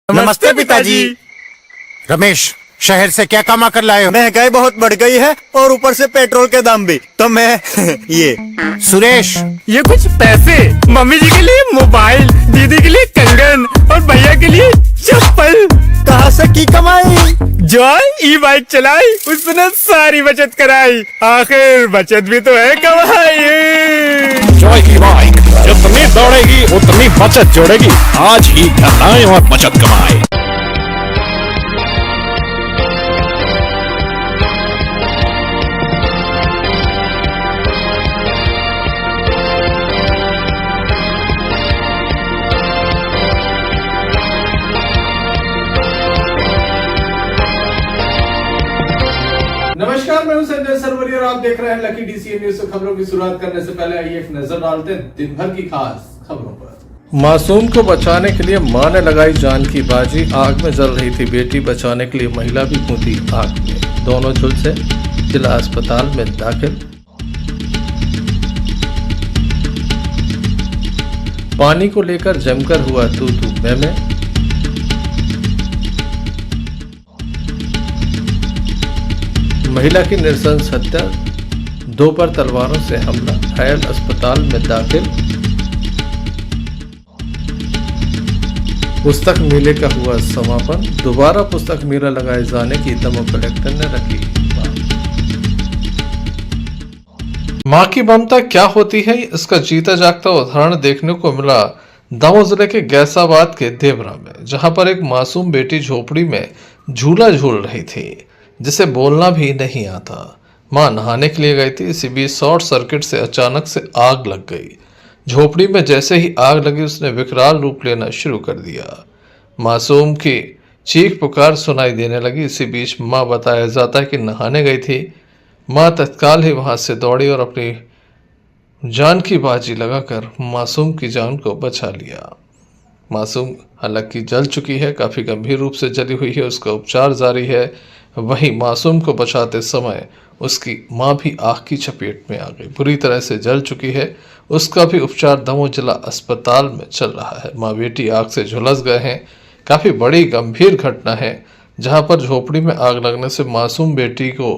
नमस्ते पिताजी। रमेश, शहर से क्या कमा कर लाए हो? महंगाई बहुत बढ़ गई है और ऊपर से पेट्रोल के दाम भी, तो मैं ये। सुरेश, ये कुछ पैसे मम्मी जी के लिए मोबाइल, दीदी के लिए कंगन और भैया के लिए चप्पल। कहाँ से की कमाई? जो ई बाइक चलाई उसने सारी बचत कराई, आखिर बचत भी तो है कमाई। जॉय की बाइक जितनी दौड़ेगी उतनी बचत जोड़ेगी। आज ही घर आए और बचत कमाए। नमस्कार, मैं हूं संजय सरवरी और आप देख रहे हैं लकी डीसीएन न्यूज। खबरों की शुरुआत करने से पहले आइए एक नजर डालते हैं दिन भर की खास खबरों पर। मासूम को बचाने के लिए मां ने लगाई जान की बाजी। आग में जल रही थी बेटी, बचाने के लिए महिला भी कूदी आग में। दोनों झुलसे जिला अस्पताल में दाखिल। पानी को लेकर जमकर हुआ तू मैं। महिला की नृशंस हत्या, 2 पर तलवारों से हमला, घायल अस्पताल में दाखिल। पुस्तक मेले का हुआ समापन, दोबारा पुस्तक मेला लगाए जाने की दमोह कलेक्टर ने रखी बात। मां की ममता क्या होती है, इसका जीता जागता उदाहरण देखने को मिला दमोह जिले के गैसाबाद के देवरा में, जहां पर एक मासूम बेटी झोपड़ी में झूला झूल रही थी जिसे बोलना भी नहीं आता। मां नहाने के लिए गई थी, इसी बीच शॉर्ट सर्किट से अचानक से आग लग गई। झोपड़ी में जैसे ही आग लगी उसने विकराल रूप लेना शुरू कर दिया। मासूम की चीख पुकार सुनाई देने लगी। इसी बीच मां, बताया जाता है कि नहाने गई थी। मां तत्काल ही वहां से दौड़ी और अपनी जान की बाजी लगाकर मासूम की जान को बचा लिया। मासूम हालांकि जल चुकी है, काफी गंभीर रूप से जली हुई है, उसका उपचार जारी है। वहीं मासूम को बचाते समय उसकी मां भी आग की चपेट में आ गई, बुरी तरह से जल चुकी है। उसका भी उपचार दमोह जिला अस्पताल में चल रहा है। मां बेटी आग से झुलस गए हैं। काफी बड़ी गंभीर घटना है, जहां पर झोपड़ी में आग लगने से मासूम बेटी को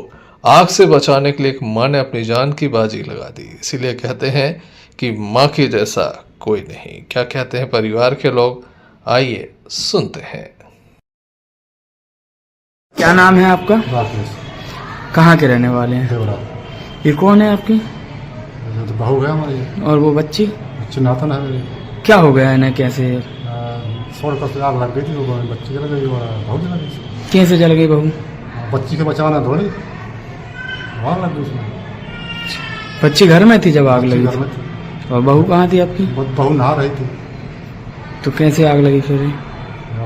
आग से बचाने के लिए एक मां ने अपनी जान की बाजी लगा दी। इसीलिए कहते हैं कि मां के जैसा कोई नहीं। क्या कहते हैं परिवार के लोग, आइए सुनते हैं। क्या नाम है आपका? कहाँ के रहने वाले हैं? देवरा। ये कौन है आपकी? तो बहू है हमारी। और वो बच्ची? बच्ची नातन है मेरी। क्या हो गया इन्हें, कैसे? सौ रुपये से आग लग गई थी, तो बच्ची जल गई और बहू जल गई। कैसे जल गई बहू? बच्ची के बचाना थोड़ी, आग लग गई उसमें। बच्ची घर में थी जब आग लगी? घर में थी। और बहू कहाँ थी आपकी? बहू नहा रही थी। तो कैसे आग लगी फिर?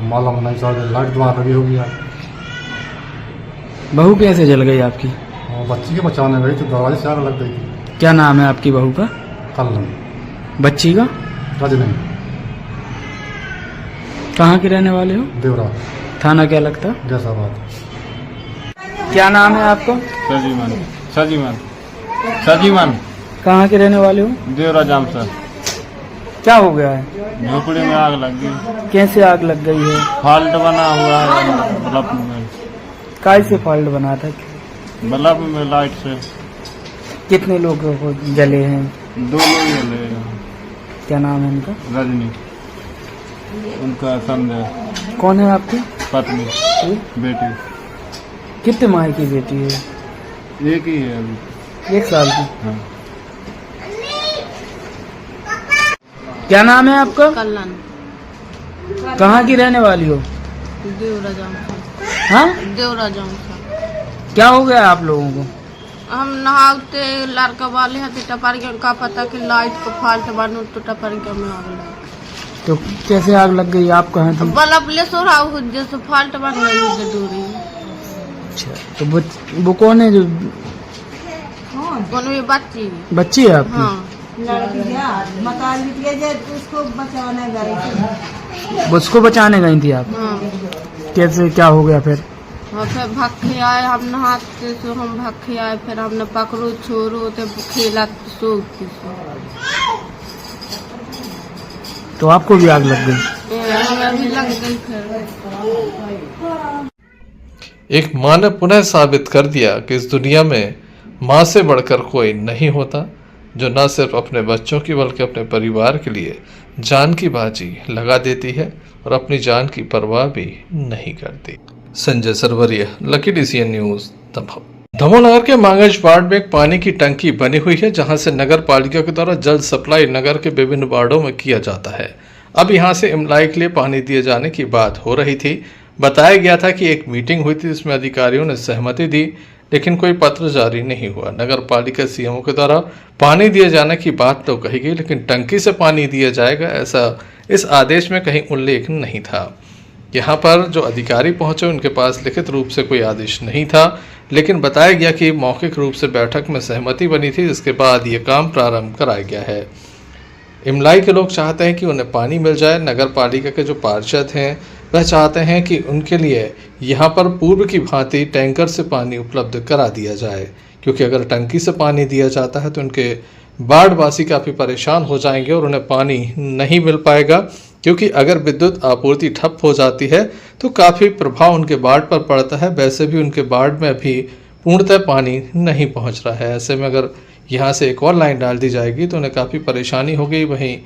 मालूम नहीं, सर लाइट दुआर लगी होगी यार। बहू कैसे जल गई आपकी? बच्ची के बचाने गई तो दरवाजे से आग लग गई थी। क्या नाम है आपकी बहू का? कल बच्ची का? रजनी। कहाँ के रहने वाले हो? देवरा। थाना क्या लगता? गैसाबाद। क्या नाम है आपका? सजीवन। कहाँ के रहने वाले हो? देवरा जाम सर। क्या हो गया है? झोपड़ी में आग लग गई। कैसे आग लग गई है? फॉल्ट बना हुआ है बल्ब में। काय से फॉल्ट बना था? बल्ब में लाइट से। कितने लोग जले हैं? 2 लोग जले। क्या नाम है उनका? रजनी, उनका संदेह। कौन है आपकी पत्नी? बेटी। कितने माह की बेटी है? एक ही है अभी। 1 साल की। हाँ। क्या नाम है आपका? कल्याण। कहाँ की रहने वाली हो? देवरा जाम। हाँ? देवरा जाम। क्या हो गया आप लोगों को? हम नहाते लड़का वाले हाथे टपार के का पता कि लाइट को फॉल्ट बनू तो टपार के में आग लगी। तो कैसे आग लग गई? आप कहाँ थे? बल्ब ले सो रहा हूँ, जैसे फॉल्ट बन गई मुझे दूरी। अच्छा, तो वो कौन है जो? कौन? ये बच्ची। बच्ची है आपकी? हाँ। उसको बचाने गई थी आप? हाँ। कैसे, क्या हो गया फिर? और फिर भक्खे आए, हम नहाते सो हम भक्खे आए, फिर हमने पकड़ो छोड़ो तो खेला सो। तो आपको भी आग लग गई? हमें भी लग गई फिर। एक माँ ने पुनः साबित कर दिया कि इस दुनिया में माँ से बढ़कर कोई नहीं होता, जो न सिर्फ अपने बच्चों की बल्कि अपने परिवार के लिए जान की बाजी लगा देती है और अपनी जान की परवाह भी नहीं करती। Sanjay Sarwaria, lucky DCN news, Damoh. Damoh नगर के मांगज वार्ड में एक पानी की टंकी बनी हुई है, जहां से नगर पालिका के द्वारा जल सप्लाई नगर के विभिन्न वार्डों में किया जाता है। अब यहां से इमलाई के लिए पानी दिए जाने की बात हो रही थी। बताया गया था कि एक मीटिंग हुई थी जिसमें अधिकारियों ने सहमति दी, लेकिन कोई पत्र जारी नहीं हुआ। नगर पालिका CMO के द्वारा पानी दिए जाने की बात तो कही गई, लेकिन टंकी से पानी दिया जाएगा ऐसा इस आदेश में कहीं उल्लेख नहीं था। यहाँ पर जो अधिकारी पहुंचे उनके पास लिखित रूप से कोई आदेश नहीं था, लेकिन बताया गया कि मौखिक रूप से बैठक में सहमति बनी थी, जिसके बाद ये काम प्रारंभ कराया गया है। इमलाई के लोग चाहते हैं कि उन्हें पानी मिल जाए। नगर पालिका के जो पार्षद हैं वह चाहते हैं कि उनके लिए यहाँ पर पूर्व की भांति टैंकर से पानी उपलब्ध करा दिया जाए, क्योंकि अगर टंकी से पानी दिया जाता है तो उनके बाढ़वासी काफ़ी परेशान हो जाएंगे और उन्हें पानी नहीं मिल पाएगा, क्योंकि अगर विद्युत आपूर्ति ठप हो जाती है तो काफ़ी प्रभाव उनके बाढ़ पर पड़ता है। वैसे भी उनके बाढ़ में अभी पूर्णतः पानी नहीं पहुंच रहा है। ऐसे में अगर यहाँ से एक और लाइन डाल दी जाएगी तो उन्हें काफ़ी परेशानी होगी। वहीं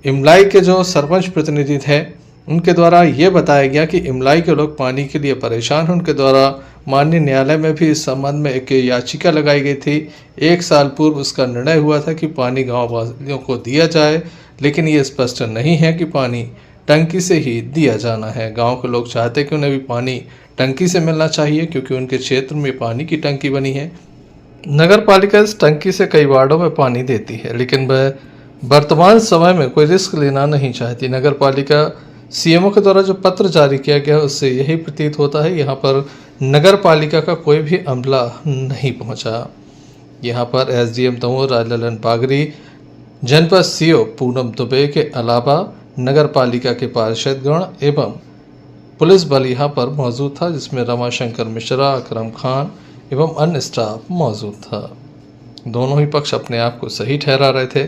इमलाई के जो सरपंच प्रतिनिधि थे उनके द्वारा ये बताया गया कि इमलाई के लोग पानी के लिए परेशान हैं। उनके द्वारा माननीय न्यायालय में भी इस संबंध में एक याचिका लगाई गई थी। 1 साल पूर्व उसका निर्णय हुआ था कि पानी गाँव वासियों को दिया जाए, लेकिन ये स्पष्ट नहीं है कि पानी टंकी से ही दिया जाना है। गांव के लोग चाहते हैं कि उन्हें भी पानी टंकी से मिलना चाहिए, क्योंकि उनके क्षेत्र में पानी की टंकी बनी है। नगर पालिका इस टंकी से कई वार्डों में पानी देती है, लेकिन वह वर्तमान समय में कोई रिस्क लेना नहीं चाहती। नगर पालिका CMO के द्वारा जो पत्र जारी किया गया उससे यही प्रतीत होता है यहाँ पर नगर पालिका का कोई भी अमला नहीं पहुँचा। यहाँ पर SDM दमोह राजललन बागरी, जनपद CO पूनम दुबे के अलावा नगर पालिका के पार्षदगण एवं पुलिस बल यहाँ पर मौजूद था, जिसमें रमाशंकर मिश्रा, अकरम खान एवं अन्य स्टाफ मौजूद था। दोनों ही पक्ष अपने आप को सही ठहरा रहे थे।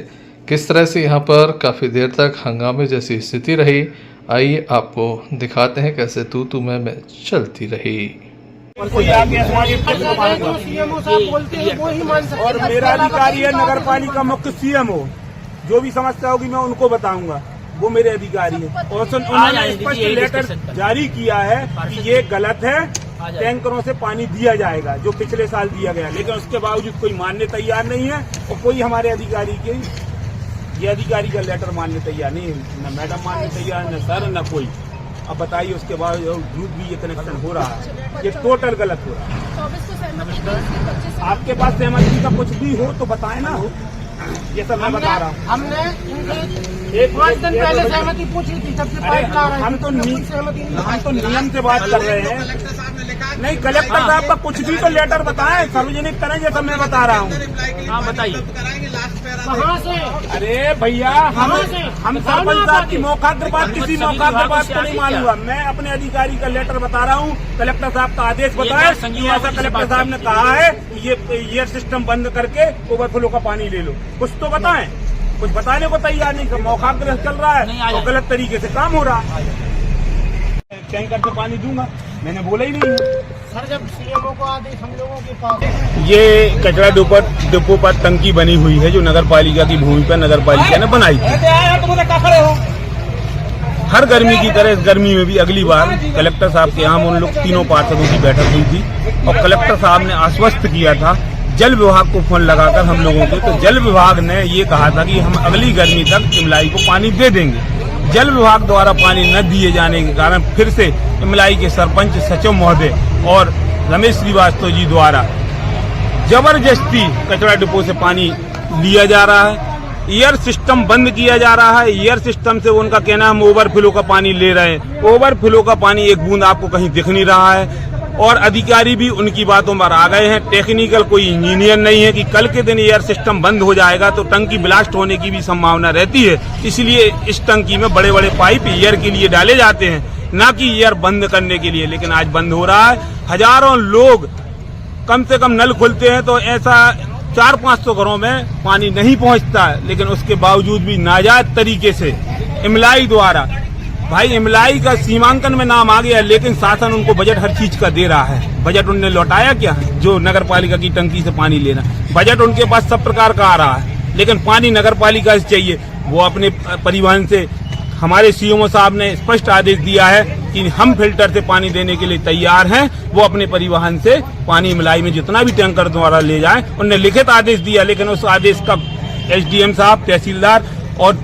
किस तरह से यहाँ पर काफ़ी देर तक हंगामे जैसी स्थिति रही, आइए आपको दिखाते हैं कैसे तू मैं चलती रही। और मेरा अधिकारी है नगर पालिका मुख्य CMO, जो भी समस्या होगी मैं उनको बताऊंगा, वो मेरे अधिकारी है। और उन्होंने स्पष्ट लेटर जारी किया है कि ये गलत है, टैंकरों से पानी दिया जाएगा जो पिछले साल दिया गया, लेकिन उसके बावजूद कोई मानने तैयार नहीं है और कोई हमारे अधिकारी के ये अधिकारी का लेटर मानने तैयार नहीं है, न मैडम मानने तैयार, न सर, न कोई। अब बताइए उसके बावजूद भी ये कनेक्शन हो रहा है, ये टोटल गलत हो रहा है। आपके पास सहमति का कुछ भी हो तो बताएं ना, ये सब मैं बता रहा हूँ। हमने एक 5 दिन पहले सहमति पूछी थी, जब से हम तो नियम से बात कर रहे हैं। नहीं, कलेक्टर साहब का कुछ भी तो लेटर बताएं, सार्वजनिक करें, जैसा मैं बता रहा हूँ। हाँ बताइए। कहाँ से? अरे भैया हम सरपंच साहब की मौका बात किसी मौका बात को नहीं मालूम। मैं अपने अधिकारी का लेटर बता रहा हूँ, कलेक्टर साहब का आदेश बताए। ऐसा कलेक्टर साहब ने कहा है ये एयर सिस्टम बंद करके ओवरफ्लो का पानी ले लो, कुछ तो बताएं। कुछ बताने को तैयार नहीं, मौकाग्रह चल रहा है और गलत तरीके से काम हो रहा है। टैंकर से पानी दूंगा, मैंने बोला ही नहीं। सर जब CMO को आदेश हम लोगों के पास, ये कचरा डिपो पर टंकी बनी हुई है जो नगर पालिका की भूमि पर नगर पालिका ने बनाई थी। हर गर्मी की तरह इस गर्मी में भी अगली बार कलेक्टर साहब के यहाँ उन लोग तीनों पार्षदों की बैठक हुई थी और कलेक्टर साहब ने आश्वस्त किया था जल विभाग को फोन लगाकर हम लोगों को, तो जल विभाग ने ये कहा था कि हम अगली गर्मी तक इमलाई को पानी दे देंगे। जल विभाग द्वारा पानी न दिए जाने के कारण फिर से इमलाई के सरपंच सचिव महोदय और रमेश श्रीवास्तव जी द्वारा जबरदस्ती कचरा डिपो से पानी लिया जा रहा है, एयर सिस्टम बंद किया जा रहा है। एयर सिस्टम से उनका कहना हम ओवरफ्लो का पानी ले रहे हैं, ओवरफ्लो का पानी एक बूंद आपको कहीं दिख नहीं रहा है। और अधिकारी भी उनकी बातों पर आ गए हैं। टेक्निकल कोई इंजीनियर नहीं है कि कल के दिन एयर सिस्टम बंद हो जाएगा तो टंकी ब्लास्ट होने की भी संभावना रहती है, इसलिए इस टंकी में बड़े बड़े पाइप एयर के लिए डाले जाते हैं, ना कि एयर बंद करने के लिए। लेकिन आज बंद हो रहा है। हजारों लोग कम से कम नल खुलते हैं तो ऐसा 400-500 घरों में पानी नहीं पहुंचता है, लेकिन उसके बावजूद भी नाजायज तरीके से इमलाई द्वारा। भाई इमलाई का सीमांकन में नाम आ गया, लेकिन शासन उनको बजट हर चीज का दे रहा है। बजट उनने लौटाया क्या? जो नगर पालिका की टंकी से पानी लेना, बजट उनके पास सब प्रकार का आ रहा है, लेकिन पानी नगर पालिका से चाहिए। वो अपने परिवहन से, हमारे सीएमओ साहब ने स्पष्ट आदेश दिया है कि हम फिल्टर से पानी देने के लिए तैयार हैं। वो अपने परिवहन से पानी इमलाई में जितना भी टैंकर द्वारा ले जाए, उन्होंने लिखित आदेश दिया, लेकिन उस आदेश का एसडीएम साहब, तहसीलदार और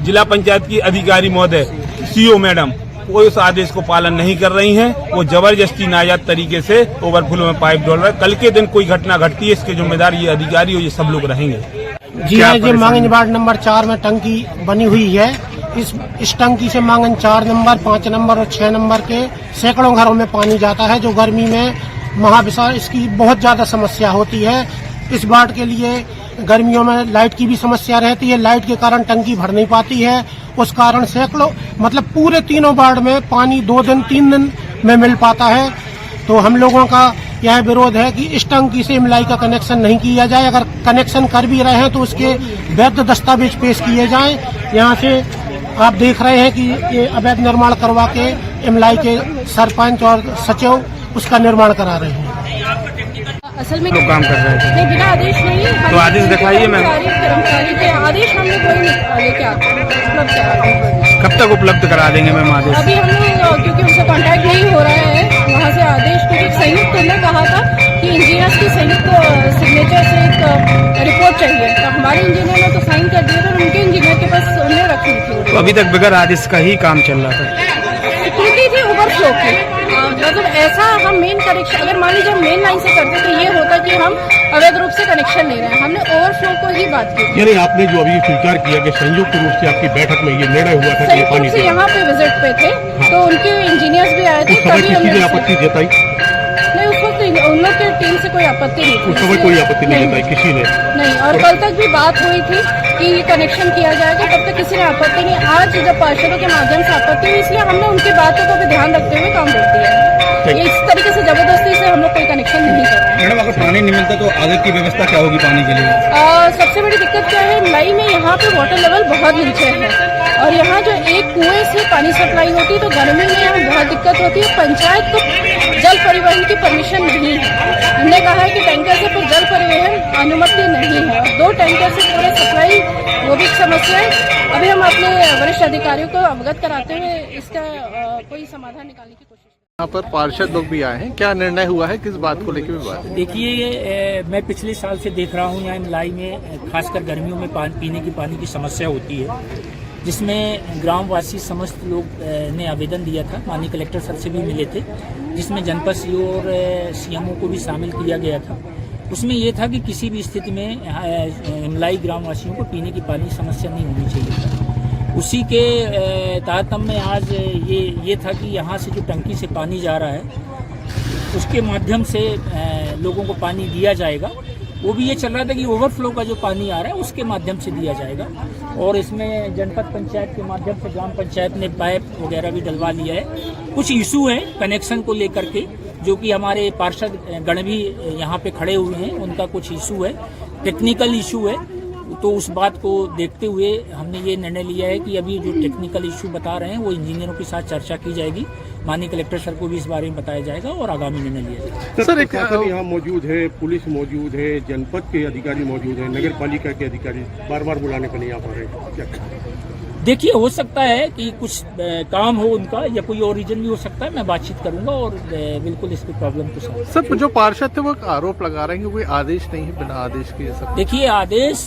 जिला पंचायत की अधिकारी महोदय, सीओ मैडम, वो उस आदेश को पालन नहीं कर रही हैं। वो जबरदस्ती नाजायज तरीके से ओवरफ्लो में पाइप डाल रहे हैं। कल के दिन कोई घटना घटती है, इसके जिम्मेदार ये अधिकारी और ये सब लोग रहेंगे। जी हाँ, जी मांगन वार्ड नंबर 4 में टंकी बनी हुई है। इस टंकी से मांगन 4 नंबर, 5 नंबर और 6 नंबर के सैकड़ों घरों में पानी जाता है, जो गर्मी में महाविशाल इसकी बहुत ज्यादा समस्या होती है। इस वार्ड के लिए गर्मियों में लाइट की भी समस्या रहती है। लाइट के कारण टंकी भर नहीं पाती है। उस कारण सैकड़ों, मतलब पूरे तीनों वार्ड में पानी 2 दिन 3 दिन में मिल पाता है। तो हम लोगों का यह विरोध है कि इस टंकी से इमलाई का कनेक्शन नहीं किया जाए। अगर कनेक्शन कर भी रहे हैं तो उसके वैध दस्तावेज पेश किए जाएं। यहाँ से आप देख रहे हैं कि ये अवैध निर्माण करवा के इमलाई के सरपंच और सचिव उसका निर्माण करा रहे हैं। असल में लोग काम कर रहे थे, नहीं, बिना आदेश नहीं। तो आदेश दिखाइए मैम। कर्मचारी के आदेश हम लोग कोई लेके आते हैं, उपलब्ध कराते। कब तक उपलब्ध करा देंगे मैम आदेश? अभी हम लोग, क्योंकि उनसे कांटेक्ट नहीं हो रहा है वहाँ से आदेश, क्योंकि संयुक्त ने कहा था कि इंजीनियर्स की संयुक्त सिग्नेचर से एक रिपोर्ट चाहिए, तो हमारे इंजीनियर ने तो साइन कर दिया था, उनके इंजीनियर के पास उन्हें रखी थी। तो अभी तक बगैर आदेश का ही काम चल रहा था, त्रुटि थी ओवरफ्लो की। मतलब ऐसा हम मेन कनेक्शन, अगर मान लीजिए हम मेन लाइन से करते तो ये होता कि हम अवैध रूप से कनेक्शन ले रहे हैं। हमने ओवरफ्लो को ही बात की। यानी आपने जो अभी स्वीकार किया कि संयुक्त रूप से आपकी बैठक में ये निर्णय हुआ था कि ये पानी से यहाँ पे विजिट पे थे, तो उनके इंजीनियर्स भी आए थे। तभी किसी ने आपत्ति जताई? नहीं, उस वक्त उन लोग के टीम से कोई आपत्ति नहीं थी। उस समय कोई आपत्ति नहीं जताई किसी ने? नहीं, और कल तक भी बात हुई थी कि ये कनेक्शन किया जाएगा, तब तक किसी ने आपत्ति नहीं। आज जब पार्षदों के माध्यम से आपत्ति हुई, इसलिए हमने उनकी बातों को भी ध्यान रखते हुए काम कर दिया है। ये इस तरीके से जबरदस्ती से हम लोग कोई कनेक्शन नहीं कर रहे हैं। मैडम अगर पानी नहीं मिलता तो आगे की व्यवस्था क्या होगी पानी के लिए? सबसे बड़ी दिक्कत क्या है, मई में यहाँ पे वाटर लेवल बहुत नीचे है, और यहाँ जो एक कुएं से पानी सप्लाई होती है, तो गर्मी में यहाँ बहुत दिक्कत होती है। पंचायत को जल परिवहन की परमिशन नहीं है। हमने कहा है कि टैंकर से जल परिवहन अनुमति नहीं है, और 2 टैंकर से पूरे सप्लाई, वो भी एक समस्या है। अभी हम अपने वरिष्ठ अधिकारियों को अवगत कराते हुए इसका कोई समाधान निकालने की कोशिश। यहाँ पर पार्षद लोग भी आए हैं, क्या निर्णय हुआ है, किस बात को लेकर विवाद है? देखिए, मैं पिछले साल से देख रहा हूँ यहाँ इमलाई में खासकर गर्मियों में पीने की पानी की समस्या होती है, जिसमें ग्रामवासी समस्त लोग ने आवेदन दिया था। माननीय कलेक्टर सर से भी मिले थे, जिसमें जनपद सीओ और सीएमओ को भी शामिल किया गया था। उसमें ये था कि किसी भी स्थिति में इमलाई ग्रामवासियों को पीने की पानी की समस्या नहीं होनी चाहिए था। उसी के तारतम्य में आज ये था कि यहाँ से जो टंकी से पानी जा रहा है, उसके माध्यम से लोगों को पानी दिया जाएगा। वो भी ये चल रहा था कि ओवरफ्लो का जो पानी आ रहा है उसके माध्यम से दिया जाएगा, और इसमें जनपद पंचायत के माध्यम से ग्राम पंचायत ने पाइप वगैरह भी डलवा लिया है। कुछ इशू है कनेक्शन को लेकर के, जो कि हमारे पार्षद गण भी यहाँ पे खड़े हुए हैं, उनका कुछ इशू है, टेक्निकल इशू है। तो उस बात को देखते हुए हमने ये निर्णय लिया है कि अभी जो टेक्निकल इशू बता रहे हैं वो इंजीनियरों के साथ चर्चा की जाएगी। माननीय कलेक्टर सर को भी इस बारे में बताया जाएगा और आगामी निर्णय लिया जाएगा। सर एक यहाँ मौजूद है, पुलिस मौजूद है, जनपद के अधिकारी मौजूद है, नगर पालिका के अधिकारी बार बार बुलाने पर नहीं आ पा रहे। देखिए, हो सकता है कि कुछ काम हो उनका, या कोई और रीजन भी हो सकता है। मैं बातचीत करूंगा और बिल्कुल इसकी प्रॉब्लम को सॉल्व। सर, जो पार्षद थे वो आरोप लगा रहे हैं कि कोई आदेश नहीं है, बिना आदेश के सब। देखिए, आदेश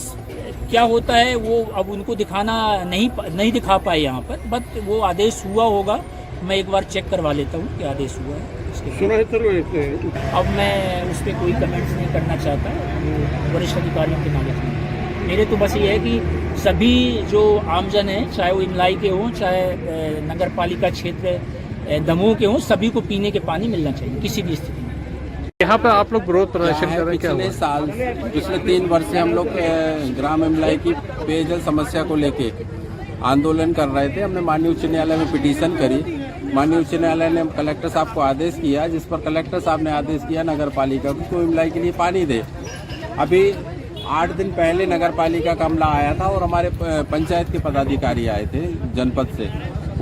क्या होता है वो अब उनको दिखाना नहीं दिखा पाए यहाँ पर, बट वो आदेश हुआ होगा। मैं एक बार चेक करवा लेता हूँ कि आदेश हुआ है। सुना है सर, अब मैं उस पर कोई कमेंट्स नहीं करना चाहता, वरिष्ठ अधिकारियों के नॉलेज में। मेरे तो बस ये है कि सभी जो आमजन हैं, चाहे वो इमलाई के हों, चाहे नगर पालिका क्षेत्र दमोह के हों, सभी को पीने के पानी मिलना चाहिए किसी भी स्थिति में। यहाँ पे आप लोग विरोध प्रदर्शन कर रहे हैं, क्या पिछले साल, पिछले 3 वर्ष से हम लोग ग्राम इमलाई की पेयजल समस्या को लेके आंदोलन कर रहे थे। हमने माननीय उच्च न्यायालय में पिटीशन करी। माननीय उच्च न्यायालय ने कलेक्टर साहब को आदेश किया, जिस पर कलेक्टर साहब ने आदेश किया नगर पालिका को इमलाई के लिए पानी दे। अभी 8 दिन पहले नगर पालिका का अमला आया था और हमारे पंचायत के पदाधिकारी आए थे जनपद से।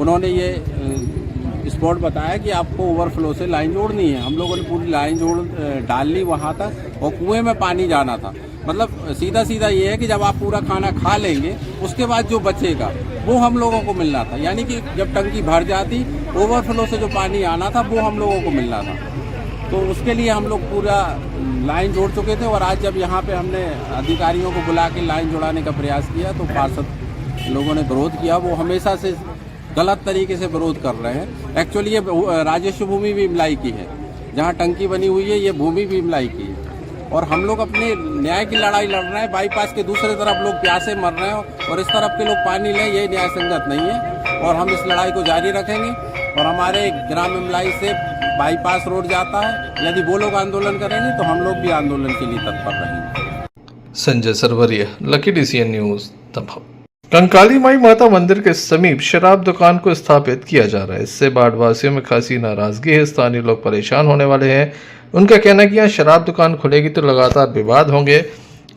उन्होंने ये स्पॉट बताया कि आपको ओवरफ्लो से लाइन जोड़नी है। हम लोगों ने पूरी लाइन जोड़ डाल ली वहाँ तक और कुएं में पानी जाना था। मतलब सीधा सीधा ये है कि जब आप पूरा खाना खा लेंगे उसके बाद जो बचेगा वो हम लोगों को मिलना था, यानी कि जब टंकी भर जाती ओवरफ्लो से जो पानी आना था वो हम लोगों को मिलना था। तो उसके लिए हम लोग पूरा लाइन जोड़ चुके थे और आज जब यहाँ पे हमने अधिकारियों को बुला के लाइन जोड़ाने का प्रयास किया तो पार्षद लोगों ने विरोध किया। वो हमेशा से गलत तरीके से विरोध कर रहे हैं। एक्चुअली ये राजस्व भूमि भी इमलाई की है, जहाँ टंकी बनी हुई है ये भूमि भी इमलाई की है और हम लोग अपने न्याय की लड़ाई लड़ रहे हैं। बाईपास के दूसरी तरफ लोग प्यासे मर रहे हैं और इस तरफ के लोग पानी लें, ये न्याय संगत नहीं है और हम इस लड़ाई को जारी रखेंगे। और हमारे ग्राम इमलाई से बाईपास रोड जाता है, यदि वो लोग आंदोलन करेंगे तो हम लोग भी आंदोलन के लिए तत्पर रहेंगे। Sanjay Sarwaria, lucky DCN news, Damoh. Kankali माई माता मंदिर के समीप शराब दुकान को स्थापित किया जा रहा है। इससे बाढ़ वासियों में खासी नाराजगी है। स्थानीय लोग परेशान होने वाले हैं। उनका कहना है कि यहाँ शराब दुकान खुलेगी तो लगातार विवाद होंगे,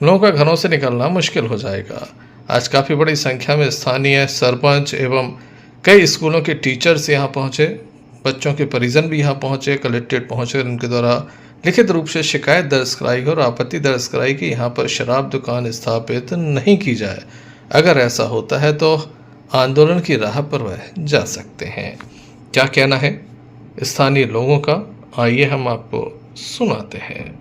लोगों का घरों से निकलना मुश्किल हो जाएगा। आज काफ़ी बड़ी संख्या में स्थानीय सरपंच एवं कई स्कूलों के टीचर्स यहाँ पहुँचे, बच्चों के परिजन भी यहाँ पहुँचे, कलेक्ट्रेट पहुँचे, उनके द्वारा लिखित रूप से शिकायत दर्ज कराई और आपत्ति दर्ज कराई कि यहाँ पर शराब दुकान स्थापित नहीं की जाए। अगर ऐसा होता है तो आंदोलन की राह पर वह जा सकते हैं। क्या कहना है स्थानीय लोगों का, आइए हम आपको सुनाते हैं।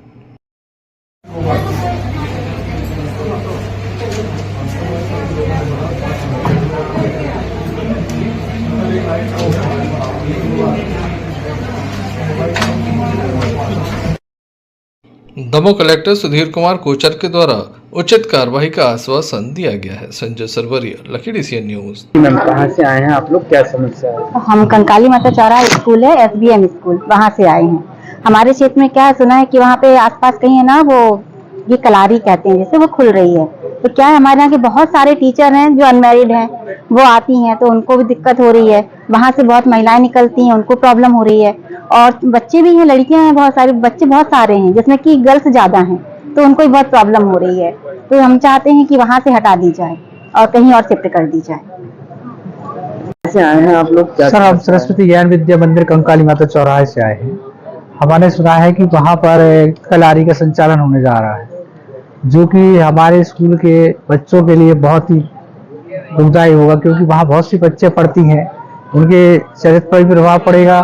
दमोह कलेक्टर सुधीर कुमार कोचर के द्वारा उचित कार्रवाई का आश्वासन दिया गया है। Sanjay Sarwaria, lucky DCN News. Ma'am कहाँ से आए हैं आप लोग, क्या समस्या है? हम कंकाली माता चौराहा स्कूल है, SBM स्कूल, वहाँ से आए हैं। हमारे क्षेत्र में क्या सुना है कि वहाँ पे आसपास कहीं है ना, वो ये कलारी कहते हैं जैसे, वो खुल रही है। तो क्या है, हमारे यहाँ के बहुत सारे टीचर हैं जो अनमैरिड हैं, वो आती हैं तो उनको भी दिक्कत हो रही है। वहाँ से बहुत महिलाएं निकलती हैं, उनको प्रॉब्लम हो रही है। और बच्चे भी हैं, लड़कियां हैं, बहुत सारे बच्चे बहुत सारे हैं जिसमें कि गर्ल्स ज्यादा हैं, तो उनको भी बहुत प्रॉब्लम हो रही है। तो हम चाहते हैं कि वहाँ से हटा दी जाए और कहीं और शिफ्ट कर दी जाए। कैसे आए हैं आप लोग? सर हम सरस्वती ज्ञान विद्या मंदिर कंकाली माता चौराहे से आए हैं। हमारे सुना है कि वहाँ पर कलारी का संचालन होने जा रहा है, जो कि हमारे स्कूल के बच्चों के लिए बहुत ही दुखदायी होगा, क्योंकि वहाँ बहुत सी बच्चे पढ़ती हैं, उनके चरित्र पर भी प्रभाव पड़ेगा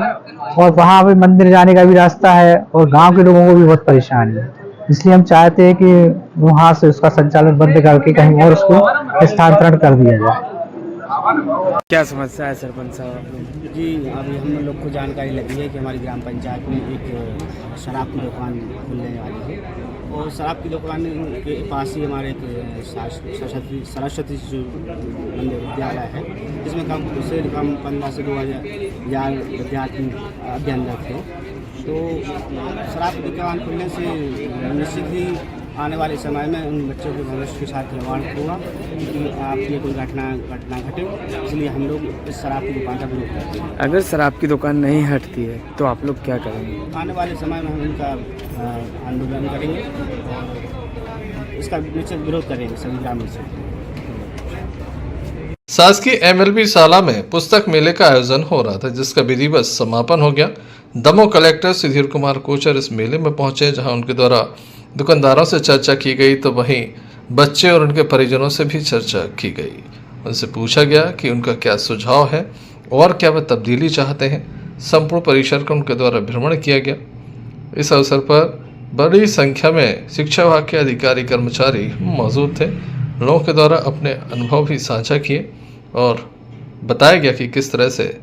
और वहाँ पे मंदिर जाने का भी रास्ता है और गांव के लोगों को भी बहुत परेशानी है। इसलिए हम चाहते हैं कि वहाँ से उसका संचालन बंद करके कहीं और उसको स्थानांतरण कर दिया जाए। क्या समस्या है सरपंच साहब? जी, अभी हम लोग को जानकारी लगी है कि हमारी ग्राम पंचायत में एक शराब की दुकान खुलने वाली है और शराब की दुकान के पास ही हमारे एक सरस्वती शिशु मंदिर विद्यालय है, जिसमें कम से कम 15 से 2000 विद्यार्थी अध्ययनरत थे। तो शराब की दुकान खुलने से निश्चित ही आने वाले समय में उन बच्चों के भविष्य के साथ खिलवाड़ होगा कि आप ये कोई घटना घटे, इसलिए हम लोग इस शराब की दुकान का विरोध करते हैं। अगर शराब की दुकान नहीं हटती है तो आप लोग क्या करेंगे? आने वाले समय में हम इनका आंदोलन करेंगे और इसका निश्चित विरोध करेंगे सभी ग्रामीण से। शासकीय MLB शाला में पुस्तक मेले का आयोजन हो रहा था, जिसका विधिवत समापन हो गया। दमोह कलेक्टर सुधीर कुमार कोचर इस मेले में पहुंचे, जहां उनके द्वारा दुकानदारों से चर्चा की गई तो वहीं बच्चे और उनके परिजनों से भी चर्चा की गई। उनसे पूछा गया कि उनका क्या सुझाव है और क्या वह तब्दीली चाहते हैं। संपूर्ण परिसर का उनके द्वारा भ्रमण किया गया। इस अवसर पर बड़ी संख्या में शिक्षा विभाग के अधिकारी कर्मचारी मौजूद थे। लोगों के द्वारा अपने अनुभव भी साझा किए और बताया गया कि किस तरह से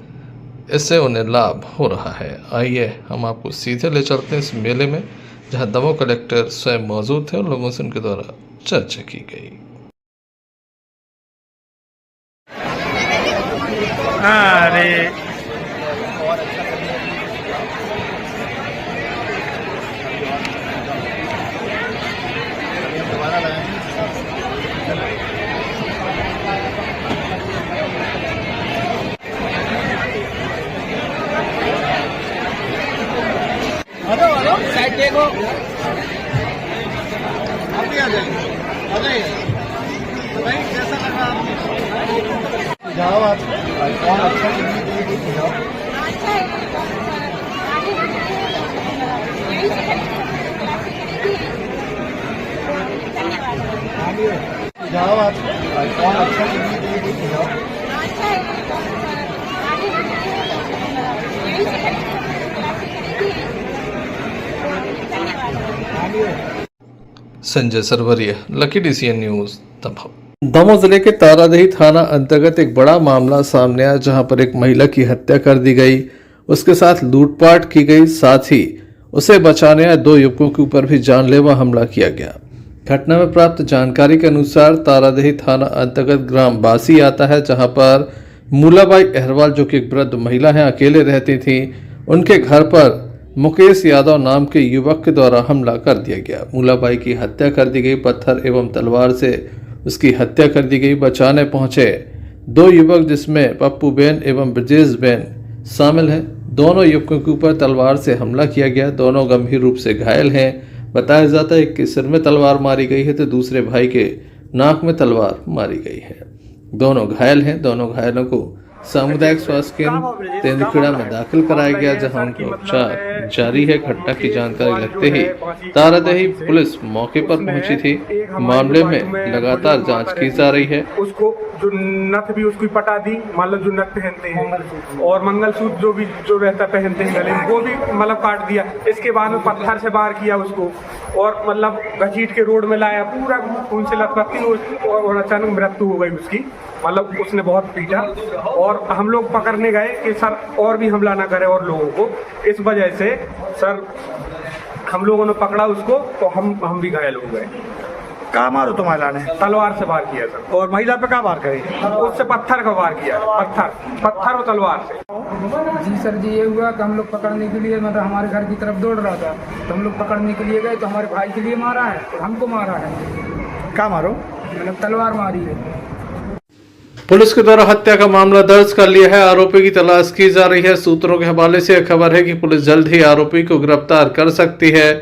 इससे उन्हें लाभ हो रहा है। आइए हम आपको सीधे ले चलते हैं इस मेले में, जहां दमोह कलेक्टर स्वयं मौजूद थे और लोगों से उनके द्वारा चर्चा की गई। अरे साइड देखो, आप भी आ जाएंगे। Sanjay Sarwaria, lucky DCN news, Damoh. Damoh जिले के तारादेही थाना अंतर्गत एक बड़ा मामला सामने आया, जहां पर एक महिला की हत्या कर दी गई, उसके साथ लूटपाट की गई, साथ ही उसे बचाने आए 2 युवकों के ऊपर भी जानलेवा हमला किया गया। घटना में प्राप्त जानकारी के अनुसार तारादेही थाना अंतर्गत ग्राम बासी आता है, जहां पर मूलाबाई अहरवाल, जो कि एक वृद्ध महिला है, अकेले रहती थी। उनके घर पर मुकेश यादव नाम के युवक के द्वारा हमला कर दिया गया। मूलाबाई की हत्या कर दी गई, पत्थर एवं तलवार से उसकी हत्या कर दी गई। बचाने पहुंचे 2 युवक, जिसमें पप्पू बेन एवं ब्रजेश बेन शामिल हैं। दोनों युवकों के ऊपर तलवार से हमला किया गया। दोनों गंभीर रूप से घायल हैं। बताया जाता है एक के सिर में तलवार मारी गई है तो दूसरे भाई के नाक में तलवार मारी गई है। दोनों घायल हैं। दोनों घायलों को सामुदायिक स्वास्थ्य केंद्र तेंदुखेड़ा में दाखिल कराया गया, जहां उनका उपचार जारी है। घटना की जानकारी लगते ही तारादेही पुलिस मौके पर पहुंची थी। मामले में लगातार जांच की जा रही है। उसको जो नथ भी उसकी पटा दी, मतलब जो नथ पहनते हैं, और मंगलसूत्र जो रहता पहनते हैं गले में, वो भी मतलब काट दिया। इसके बाद में पत्थर से वार किया उसको, और मतलब घसीट के रोड में लाया, पूरा खून से लथपथी, और अचानक मृत्यु हो गई उसकी। मतलब उसने बहुत पीटा, और हम लोग पकड़ने गए कि सर और भी हमला ना करे और लोगों को। इस वजह से सर हम लोगों ने पकड़ा उसको, तो हम भी घायल हो गए। कहाँ मारो तो महिला ने? तलवार से वार किया सर। और महिला पे कहाँ वार करे? उससे पत्थर का वार किया, पत्थर और तलवार से। जी सर जी, ये हुआ कि हम लोग पकड़ने के लिए, मतलब हमारे घर की तरफ दौड़ रहा था, तो हम लोग पकड़ने के लिए गए तो हमारे भाई के लिए मारा है और हमको मारा है। कहाँ मारो? मतलब तलवार मारी है। पुलिस के द्वारा हत्या का मामला दर्ज कर लिया है। आरोपी की तलाश की जा रही है। सूत्रों के हवाले से खबर है कि पुलिस जल्द ही आरोपी को गिरफ्तार कर सकती है।